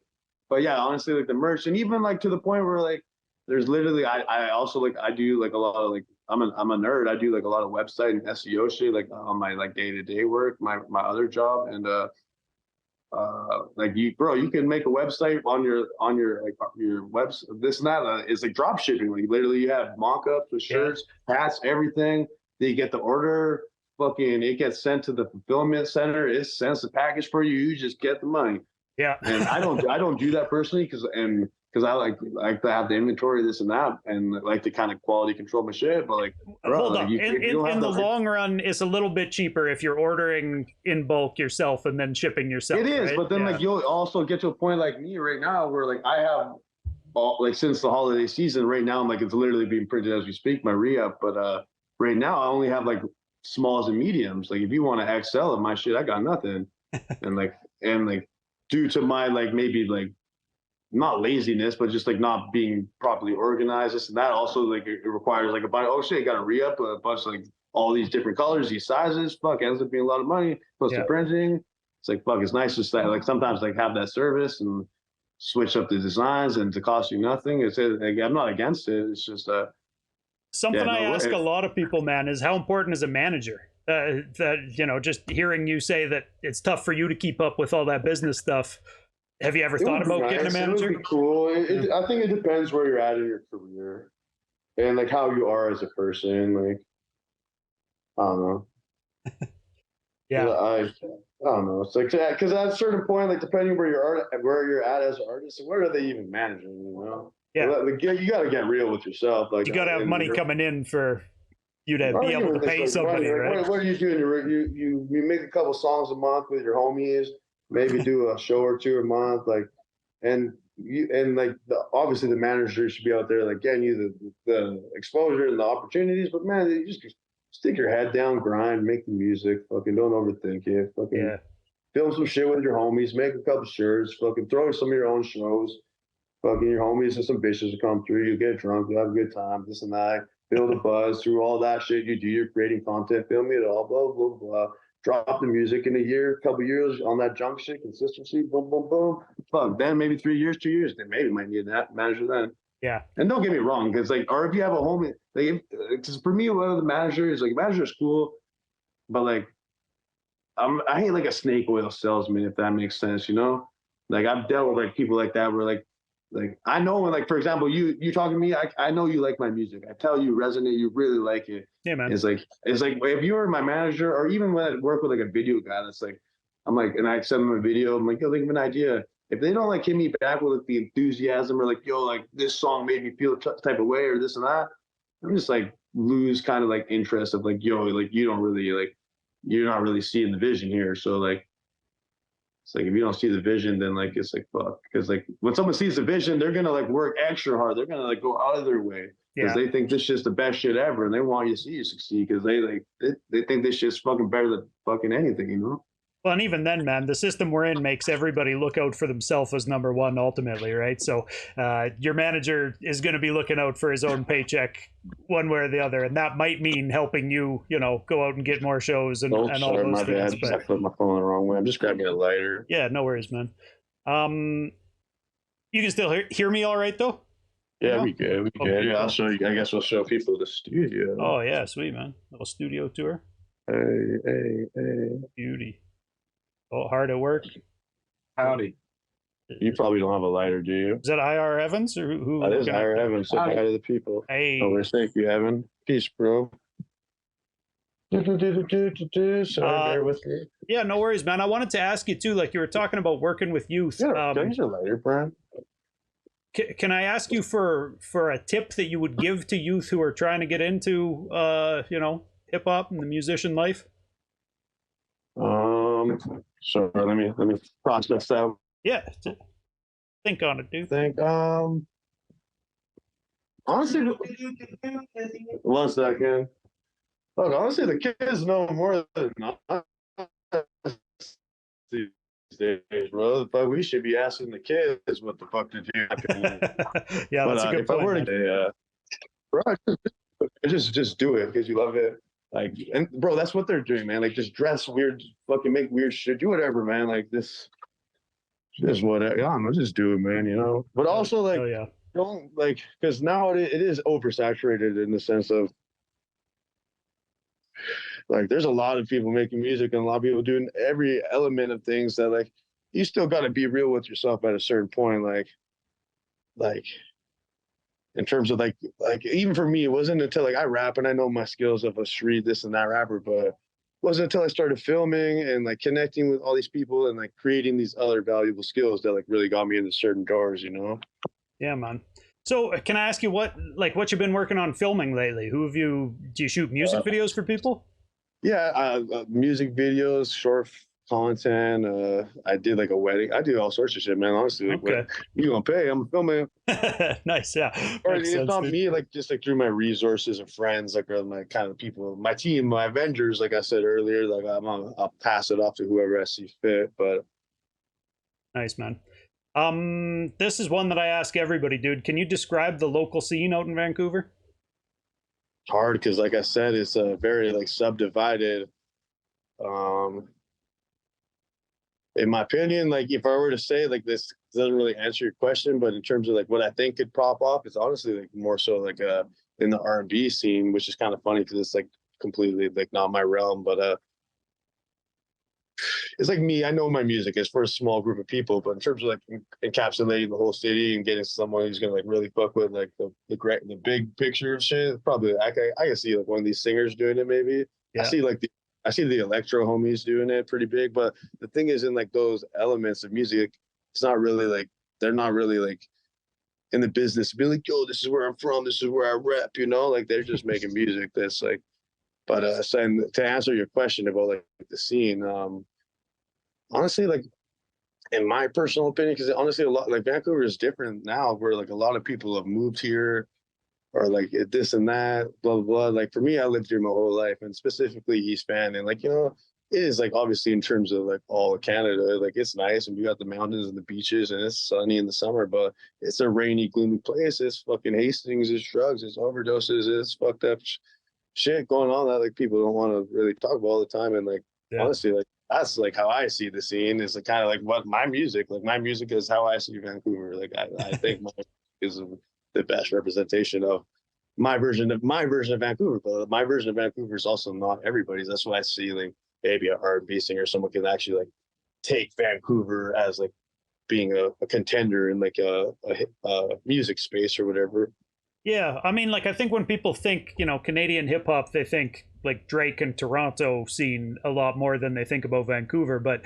but yeah, honestly, like the merch, and even like to the point where like there's literally I also like I do like a lot of like I'm a nerd. I do like a lot of website and SEO shit like on my like day-to-day work, my other job. And like you can make a website on your like your website, this and that. It's like drop shipping. Like literally you have mock-ups with shirts, hats, everything. Then you get the order, fucking it gets sent to the fulfillment center. It sends the package for you. You just get the money. Yeah. And I don't do that personally because I like to have the inventory, this and that, and like to kind of quality control my shit. But like, bro, hold like on. In the long run, it's a little bit cheaper if you're ordering in bulk yourself and then shipping yourself. It is, right? but then like you'll also get to a point like me right now where like I have like since the holiday season right now, I'm like it's literally being printed as we speak, my re-up. But right now I only have like smalls and mediums. Like if you want to XL of my shit, I got nothing. and like due to my like maybe like not laziness, but just like not being properly organized, this and that. Also, like it requires like a bunch. Oh shit, you got to re-up a bunch of, like all these different colors, these sizes. Fuck, it ends up being a lot of money. Plus the printing. It's like fuck. It's nice just that like sometimes like have that service and switch up the designs and to cost you nothing. It's like, I'm not against it. It's just something I ask a lot of people, man, is how important is a manager? That you know, just hearing you say that it's tough for you to keep up with all that business stuff. Have you ever thought about getting a manager? It would be cool. I think it depends where you're at in your career and like how you are as a person. Like, I don't know. Yeah. I don't know. It's like because at a certain point, like depending where you're at as an artist, where are they even managing? You know? Yeah. Like, you got to get real with yourself. Like you got to have money coming in for you to be able to pay somebody, right? What are you doing? You make a couple songs a month with your homies. Maybe do a show or two a month, like, and like obviously the manager should be out there like getting you the exposure and the opportunities. But man, you just stick your head down, grind, make the music, fucking don't overthink it, fucking film some shit with your homies, make a couple shirts, fucking throw some of your own shows, fucking your homies and some bitches will come through, you get drunk, you have a good time, this and that, build a buzz through all that shit you do. You're creating content, film it all, blah blah blah. Drop the music in a year, couple years on that junk shit, consistency, boom, boom, boom. Fuck, then maybe 3 years, 2 years, then maybe might need that manager then. Yeah. And don't get me wrong, because like, or if you have a homie, like, because for me, one of the managers, like, manager's cool, but like, I hate like a snake oil salesman, if that makes sense, you know? Like, I've dealt with like people like that where like I know when like for example you talking to me, I know you like my music. I tell you resonate, you really like it. Yeah, man. It's like if you were my manager or even when I work with like a video guy, that's like I'm like and I send them a video, I'm like, yo, think of an idea. If they don't like hit me back with like the enthusiasm or like, yo, like this song made me feel type of way or this and that, I'm just like lose kind of like interest of like, yo, like you don't really like you're not really seeing the vision here. So like it's like if you don't see the vision, then like it's like fuck. Because like when someone sees the vision, they're gonna like work extra hard. They're gonna like go out of their way because they think this shit's the best shit ever, and they want you to see you succeed because they think this shit's fucking better than fucking anything, you know. Well, and even then, man, the system we're in makes everybody look out for themselves as number one ultimately, right? So your manager is going to be looking out for his own paycheck one way or the other, and that might mean helping you, you know, go out and get more shows and all those my things. Bad. I put my phone the wrong way. I'm just grabbing a lighter. Yeah, no worries, man. You can still hear me all right, though? Yeah, we good. We good. Yeah, I'll show you. I guess we'll show people the studio. Oh yeah, sweet man. Little studio tour. Hey. Beauty. Oh, hard at work. Howdy. You probably don't have a lighter, do you? Is that IR Evans or who? That is IR Evans. Say hi to the people. Hey. Oh, thank you, Evan. Peace, bro. Sorry, bear with me. Yeah, no worries, man. I wanted to ask you too. Like you were talking about working with youth. Yeah, can I use a lighter, Brian? Can I ask you for a tip that you would give to youth who are trying to get into hip hop and the musician life? So let me process that. Yeah, think on it, dude. Honestly, one second. Look, honestly, the kids know more than us these days, bro. But we should be asking the kids what the fuck to do. Yeah, that's a good if point. I were to, bro, just do it because you love it. Like, and bro, that's what they're doing, man. Like, just dress weird, fucking make weird shit, do whatever, man. Like this, just whatever. Yeah, I'm just do it, man. You know. But also, like, don't like because now it is oversaturated in the sense of like there's a lot of people making music and a lot of people doing every element of things that like you still got to be real with yourself at a certain point. Like in terms of like even for me, it wasn't until like I rap and I know my skills of a street this and that rapper, but it wasn't until I started filming and like connecting with all these people and like creating these other valuable skills that like really got me into certain doors, you know? Yeah, man. So can I ask you what you've been working on filming lately? Do you shoot music videos for people? Yeah, music videos, short content. I did like a wedding. I do all sorts of shit, man. Honestly, like, okay. You gonna pay? I'm filming. Nice, yeah. Or it's not me, like just like through my resources and friends, like my kind of people, my team, my Avengers. Like I said earlier, like I'll pass it off to whoever I see fit. But nice, man. This is one that I ask everybody, dude. Can you describe the local scene out in Vancouver? Hard because, like I said, it's a very like subdivided. In my opinion, like if I were to say like this doesn't really answer your question, but in terms of like what I think could pop off, it's honestly like more so like in the R&B scene, which is kind of funny because it's like completely like not my realm, but it's like me. I know my music is for a small group of people, but in terms of like encapsulating the whole city and getting someone who's gonna like really fuck with like the big picture of shit, probably I can see like one of these singers doing it. Maybe yeah. I see the electro homies doing it pretty big, but the thing is in like those elements of music, it's not really like they're not really like in the business be like, yo, this is where I'm from, this is where I rep, you know, like they're just making music that's like. But so and to answer your question about like the scene, honestly, like in my personal opinion, because honestly, a lot like Vancouver is different now, where like a lot of people have moved here, or like this and that, blah blah blah. Like for me, I lived here my whole life, and specifically East Van, and like it is like obviously in terms of like all of Canada, like it's nice, and we got the mountains and the beaches, and it's sunny in the summer, but it's a rainy, gloomy place. It's fucking Hastings, it's drugs, it's overdoses, it's fucked up shit going on that like people don't want to really talk about all the time, and like honestly, like that's like how I see the scene is like kind of like what my music is how I see Vancouver. Like I think my music is the best representation of my version of Vancouver, but my version of Vancouver is also not everybody's. That's why I see like maybe an R&B singer, someone can actually like take Vancouver as like being a contender in like a music space or whatever. Yeah, I mean, like I think when people think, Canadian hip hop, they think like Drake and Toronto scene a lot more than they think about Vancouver. But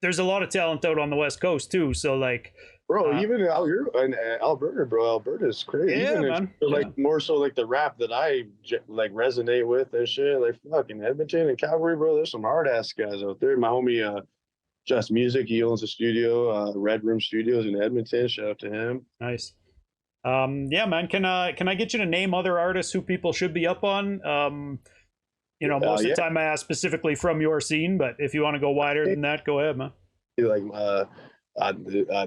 there's a lot of talent out on the West Coast too. So like, bro, even out here in Alberta, bro, Alberta's crazy. Yeah, even man. Like more so like the rap that I like resonate with and shit. Like fucking Edmonton and Calgary, bro. There's some hard ass guys out there. My homie, Just Music, he owns a studio, Red Room Studios in Edmonton. Shout out to him. Nice. Yeah, man. Can I get you to name other artists who people should be up on? Most of the time I ask specifically from your scene, but if you want to go wider than that, go ahead, man. Like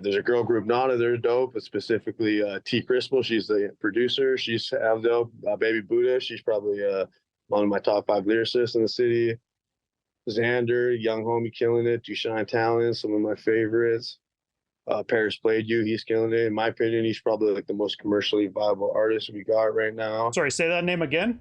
there's a girl group Nana, they're dope, but specifically T Crispo, she's the producer. She's dope. Baby Buddha, she's probably one of my top 5 lyricists in the city. Xander, young homie killing it. Dushine Talent, some of my favorites. Paris Played You, he's killing it. In my opinion, he's probably like the most commercially viable artist we got right now. Sorry, say that name again.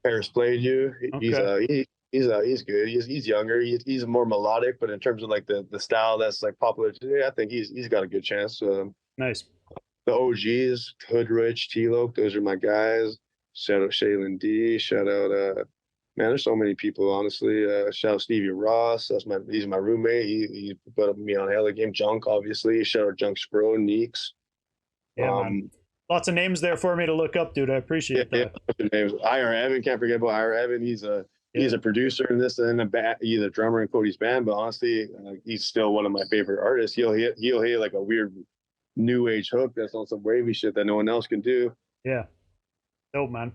Paris Played You. Okay. He's good. He's younger. He's more melodic, but in terms of like the style that's like popular today, I think he's got a good chance. Nice. The OGs, Hoodrich, T-Loc, those are my guys. Shout out Shaylin D. Shout out man, there's so many people, honestly. Shout out Stevie Ross. He's my roommate. He put me on hella game. Junk, obviously. Shout out Junk Spro, Neeks. Yeah, man. Lots of names there for me to look up, dude. I appreciate that. Yeah, names. IR Evan, can't forget about IR Evan. He's a producer in this and a band. He's a drummer in Cody's band, but honestly, he's still one of my favorite artists. He'll hit like a weird new age hook that's on some wavy shit that no one else can do. Yeah. Dope, man.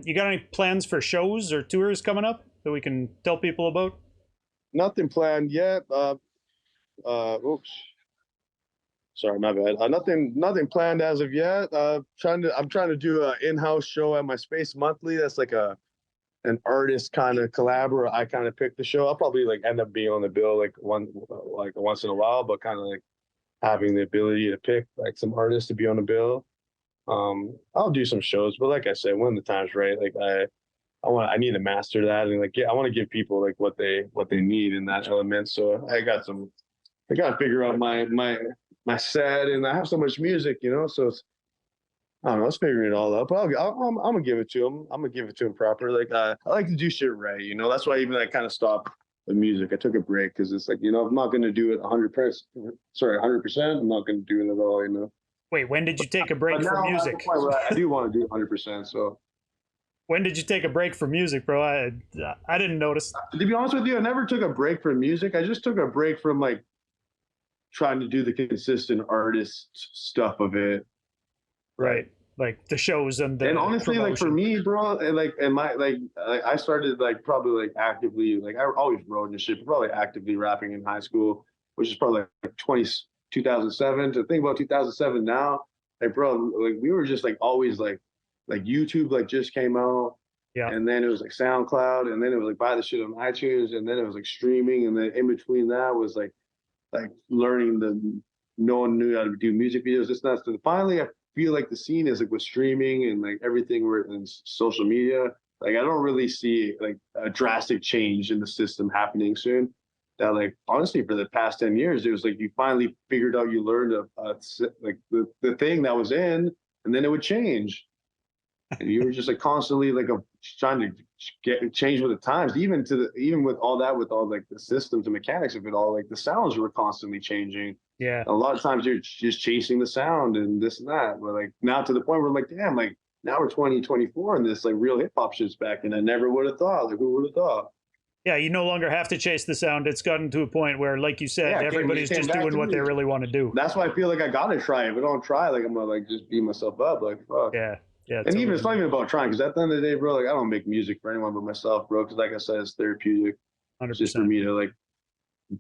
You got any plans for shows or tours coming up that we can tell people about? Nothing planned yet. Oops. Sorry, my bad. Nothing planned as of yet. I'm trying to do an in-house show at my Space Monthly. That's like an artist kind of collab where I kind of pick the show. I'll probably like end up being on the bill like once in a while, but kind of like having the ability to pick like some artists to be on the bill. I'll do some shows, but like I said, when the time's right, like I need to master that, and like I want to give people like what they need in that element. So I got to figure out my set, and I have so much music, so it's, I don't know, let's figure it all out. But I'm gonna give it to him. I'm gonna give it to him proper. Like I like to do shit right, That's why even I kind of stopped the music. I took a break because it's like, I'm not gonna do it 100%. Sorry, 100%. I'm not gonna do it at all, Wait, when did you take a break from music? I do want to do it 100%. So when did you take a break from music, bro? I didn't notice. To be honest with you, I never took a break from music. I just took a break from like trying to do the consistent artist stuff of it. Right. Like the shows and honestly, promotion. like for me, bro, I started like probably like actively, like I always wrote and shit, but probably actively rapping in high school, which is probably like 2007. To think about 2007 now, like bro, like we were just like always like YouTube like just came out. Yeah. And then it was like SoundCloud, and then it was like buy the shit on iTunes, and then it was like streaming, and then in between that was like learning no one knew how to do music videos. This and that. So finally, I feel like the scene is like with streaming and like everything in social media. Like I don't really see like a drastic change in the system happening soon. That like honestly for the past 10 years, it was like you finally figured out, you learned like the thing that was in, and then it would change. And you were just like constantly like trying to change with the times, even with all that, with all like the systems and mechanics of it all, like the sounds were constantly changing. Yeah. A lot of times you're just chasing the sound and this and that. But like now to the point where like, damn, like now we're 2024 and this like real hip hop shit's back, and I never would have thought. Like who would have thought? Yeah, you no longer have to chase the sound. It's gotten to a point where, like you said, everybody's just doing what they really want to do. That's why I feel like I gotta try. If I don't try, like I'm gonna like just beat myself up. Like fuck. Yeah. Yeah, and even it's not even about trying, because at the end of the day, bro, like I don't make music for anyone but myself, bro. Because like I said, it's therapeutic. 100%. It's just for me to like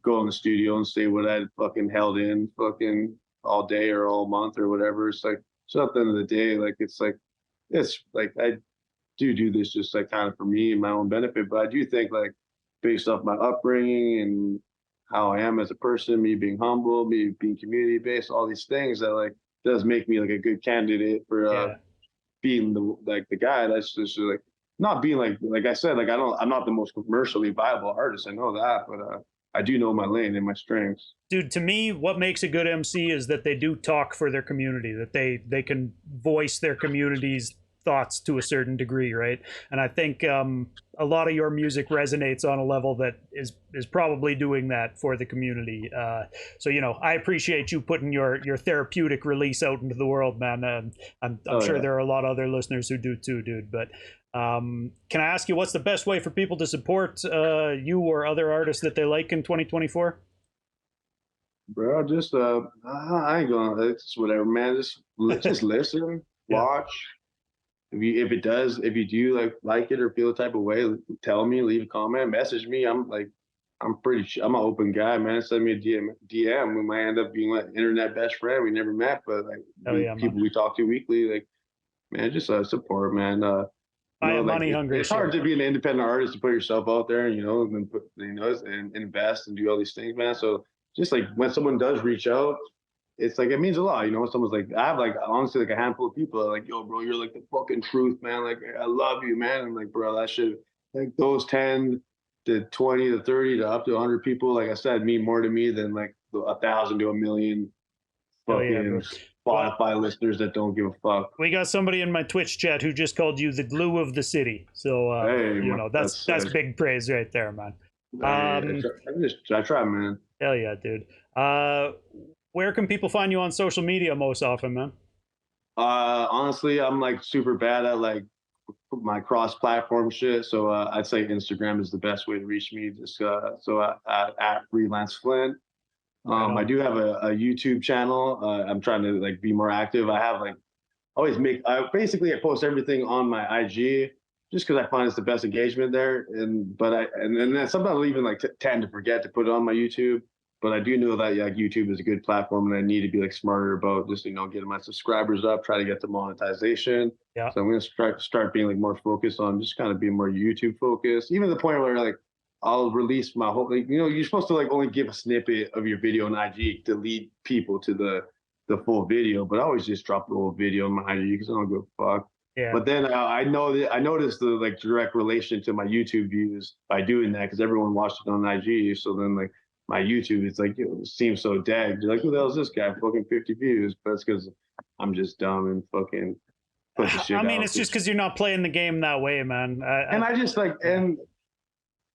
go in the studio and say what I fucking held in fucking all day or all month or whatever. It's like, so at the end of the day, like it's like I do this just like kind of for me and my own benefit. But I do think like based off my upbringing and how I am as a person, me being humble, me being community based, all these things that like does make me like a good candidate for being the guy that's just like not being like I said, like I'm not the most commercially viable artist. I know that, but I do know my lane and my strengths. Dude, to me, what makes a good MC is that they do talk for their community, that they can voice their community's thoughts to a certain degree, right? And I think a lot of your music resonates on a level that is probably doing that for the community. So I appreciate you putting your therapeutic release out into the world, man. I'm sure there are a lot of other listeners who do too, dude. But can I ask you, what's the best way for people to support you or other artists that they like in 2024? Bro, just I ain't gonna. It's whatever, man. Just listen, watch. If you do like it or feel the type of way, tell me, leave a comment, message me. I'm an open guy, man. Send me a DM. We might end up being like internet best friend. We never met, but like people we talk to weekly, like man, just support, man. I am money hungry. It's hard to be an independent artist to put yourself out there, and and invest and do all these things, man. So just like when someone does reach out, it's like, it means a lot, you know. Someone's like, I have like honestly like a handful of people that are like, yo, bro, you're like the fucking truth, man. Like, I love you, man. I'm like, bro, that shit, like those 10 to 20 to 30 to up to 100 people, like I said, mean more to me than like 1,000 to 1,000,000 Oh yeah, fucking bro. Spotify listeners that don't give a fuck. We got somebody in my Twitch chat who just called you the glue of the city. So Hey, you know, that's big praise right there, man. I try, man. Hell yeah, dude. Where can people find you on social media most often, man? Honestly, I'm like super bad at like my cross-platform shit. So I'd say Instagram is the best way to reach me. Just at Freelance Flint. I do have a YouTube channel. I'm trying to like be more active. I have like I post everything on my IG just because I find it's the best engagement there. And then sometimes I'll even like tend to forget to put it on my YouTube. But I do know that like YouTube is a good platform, and I need to be like smarter about just getting my subscribers up, try to get the monetization. Yeah. So I'm gonna start being like more focused on just kind of being more YouTube focused, even to the point where like I'll release my whole like, you're supposed to like only give a snippet of your video on IG to lead people to the full video, but I always just drop the whole video on my IG because I don't give a fuck. Yeah. But then I noticed the like direct relation to my YouTube views by doing that because everyone watched it on IG. So then like my YouTube, it's like, it seems so dead. You're like, who the hell is this guy? Fucking 50 views. But that's because I'm just dumb and fucking put the shit I mean, out. it's just because you're not playing the game that way, man. I just like, and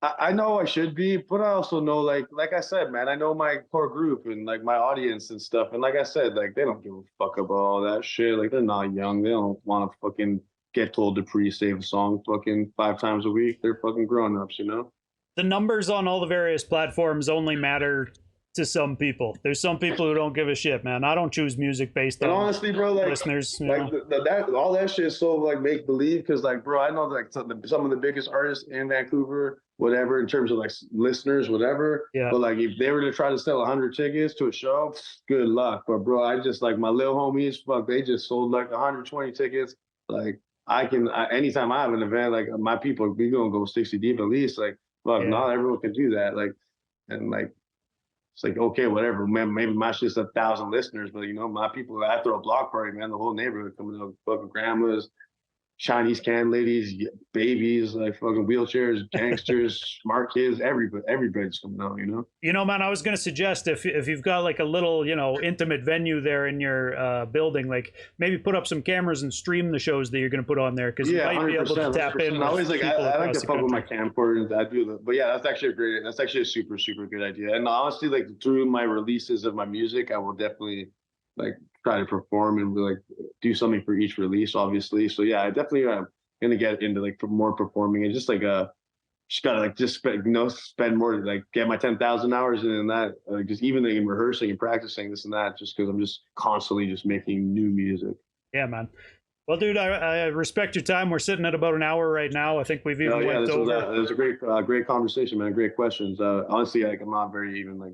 I know I should be, but I also know, like I said, man, I know my core group and like my audience and stuff. And like I said, like they don't give a fuck about all that shit. Like they're not young. They don't want to fucking get told to pre-save a song fucking 5 times a week. They're fucking grown-ups, you know? The numbers on all the various platforms only matter to some people. There's some people who don't give a shit, man. I don't choose music based on honestly, bro, like listeners. Like that, all that shit is so like make believe because like, bro, I know like some of the biggest artists in Vancouver, whatever, in terms of like listeners, whatever. Yeah. But like, if they were to try to sell 100 tickets to a show, good luck. But bro, I just like my little homies, fuck, they just sold like 120 tickets. Like anytime I have an event, like my people, we gonna go 60 deep at least. Like, fuck, not everyone can do that. Like, and like, it's like, okay, whatever, man, maybe my shit's 1,000 listeners, but my people, I throw a block party, man, the whole neighborhood coming up, fucking grandmas, Chinese can ladies, babies, like fucking wheelchairs, gangsters, smart kids, everybody's coming out, man, I was going to suggest if you've got like a little, intimate venue there in your building, like maybe put up some cameras and stream the shows that you're going to put on there, because you might be able to tap in. I always like, I like to fuck with my camcorder and I do that. But yeah, that's actually a super, super good idea. And honestly, like through my releases of my music, I will definitely like try to perform and like do something for each release, obviously. So yeah, I definitely am gonna get into like more performing and just like just gotta like spend more, like get my 10,000 hours in that, just even in rehearsing and practicing this and that, just because I'm just constantly just making new music. Yeah, man. Well, dude, I respect your time. We're sitting at about an hour right now. I think we've even went over. It was a great conversation, man. Great questions. Honestly, like I'm not very even like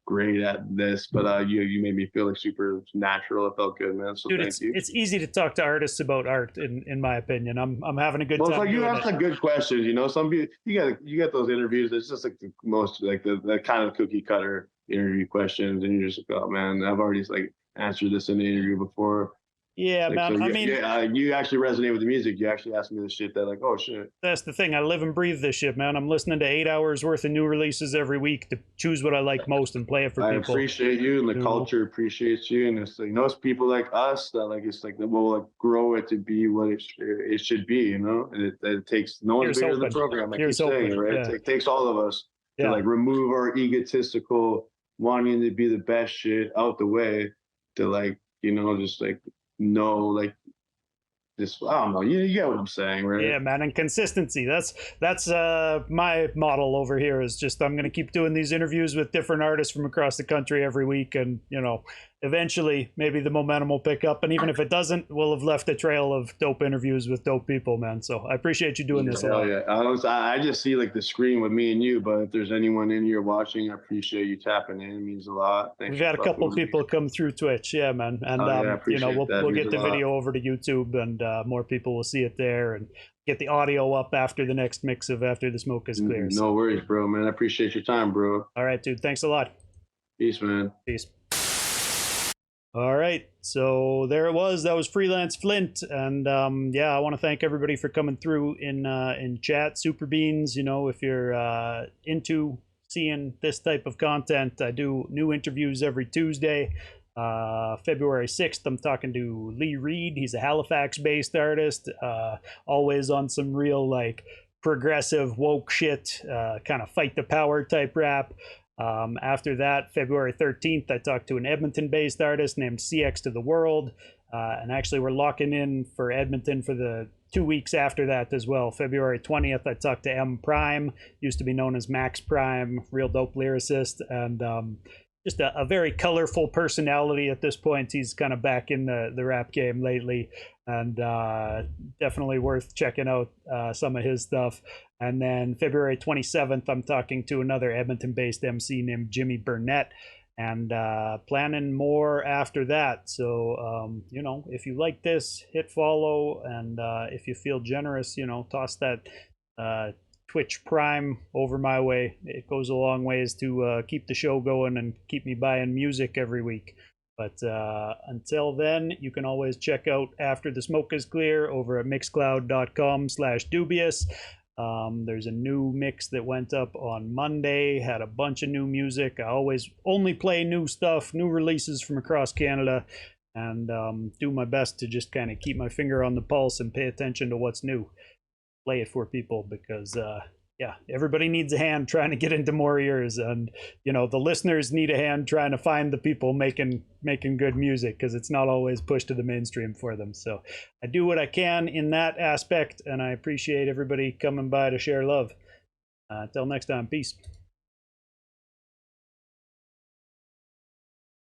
great at this, but you made me feel like super natural. It felt good, man. So dude, thank you. It's easy to talk to artists about art, in my opinion. I'm having a good time. Well, it's like you have some good questions, Some people, you get those interviews. It's just like the most like the kind of cookie cutter interview questions, and you're just like, oh man, I've already like answered this in the interview before. Yeah, like, man. So I mean, you actually resonate with the music. You actually ask me the shit that like, oh shit. That's the thing. I live and breathe this shit, man. I'm listening to 8 hours worth of new releases every week to choose what I like most and play it for people. I appreciate you, and the culture appreciates you, and it's like it's people like us that like it's like that will like grow it to be what it should be, And it takes no one's bigger than the program. I keep saying it, right? Yeah. It takes all of us to like remove our egotistical wanting to be the best shit out the way to like just like. No, like this. I don't know. You get what I'm saying, right? Yeah, man. And consistency. That's my model over here. Is just I'm gonna keep doing these interviews with different artists from across the country every week, and eventually maybe the momentum will pick up. And even if it doesn't, we'll have left a trail of dope interviews with dope people, man. So I appreciate you doing this a lot. Yeah, I just see like the screen with me and you, but if there's anyone in here watching, I appreciate you tapping in. It means a lot. We've had a couple people come through Twitch, yeah, man. And we'll get the video over to YouTube, and more people will see it there, and get the audio up after the next mix of After the Smoke is Clear. No worries, bro, man. I appreciate your time, bro. All right, dude. Thanks a lot. Peace, man. Peace. All right, so there it was. That was Freelance Flint, and yeah, I want to thank everybody for coming through in chat. Super Beans, you know, if you're into seeing this type of content, I do new interviews every Tuesday. February 6th, I'm talking to Lee Reed. He's a Halifax-based artist, always on some real like progressive woke shit, kind of fight the power type rap. After that, February 13th, I talked to an Edmonton-based artist named CX to the World. And actually, we're locking in for Edmonton for the 2 weeks after that as well. February 20th, I talked to M Prime, used to be known as Max Prime, real dope lyricist, and just a very colorful personality at this point. He's kind of back in the rap game lately, and definitely worth checking out some of his stuff. And then February 27th, I'm talking to another Edmonton-based MC named Jimmy Burnett, and planning more after that. So, you know, if you like this, hit follow, and if you feel generous, you know, toss that Twitch Prime over my way. It goes a long ways to keep the show going and keep me buying music every week. But until then, you can always check out After the Smoke is Clear over at mixcloud.com/Doobyis. There's a new mix that went up on Monday, had a bunch of new music. I always only play new stuff, new releases from across Canada, and do my best to just kind of keep my finger on the pulse and pay attention to what's new. Play it for people because yeah, everybody needs a hand trying to get into more ears, and you know, the listeners need a hand trying to find the people making good music, because it's not always pushed to the mainstream for them. So I do what I can in that aspect, and I appreciate everybody coming by to share love. Until next time, peace.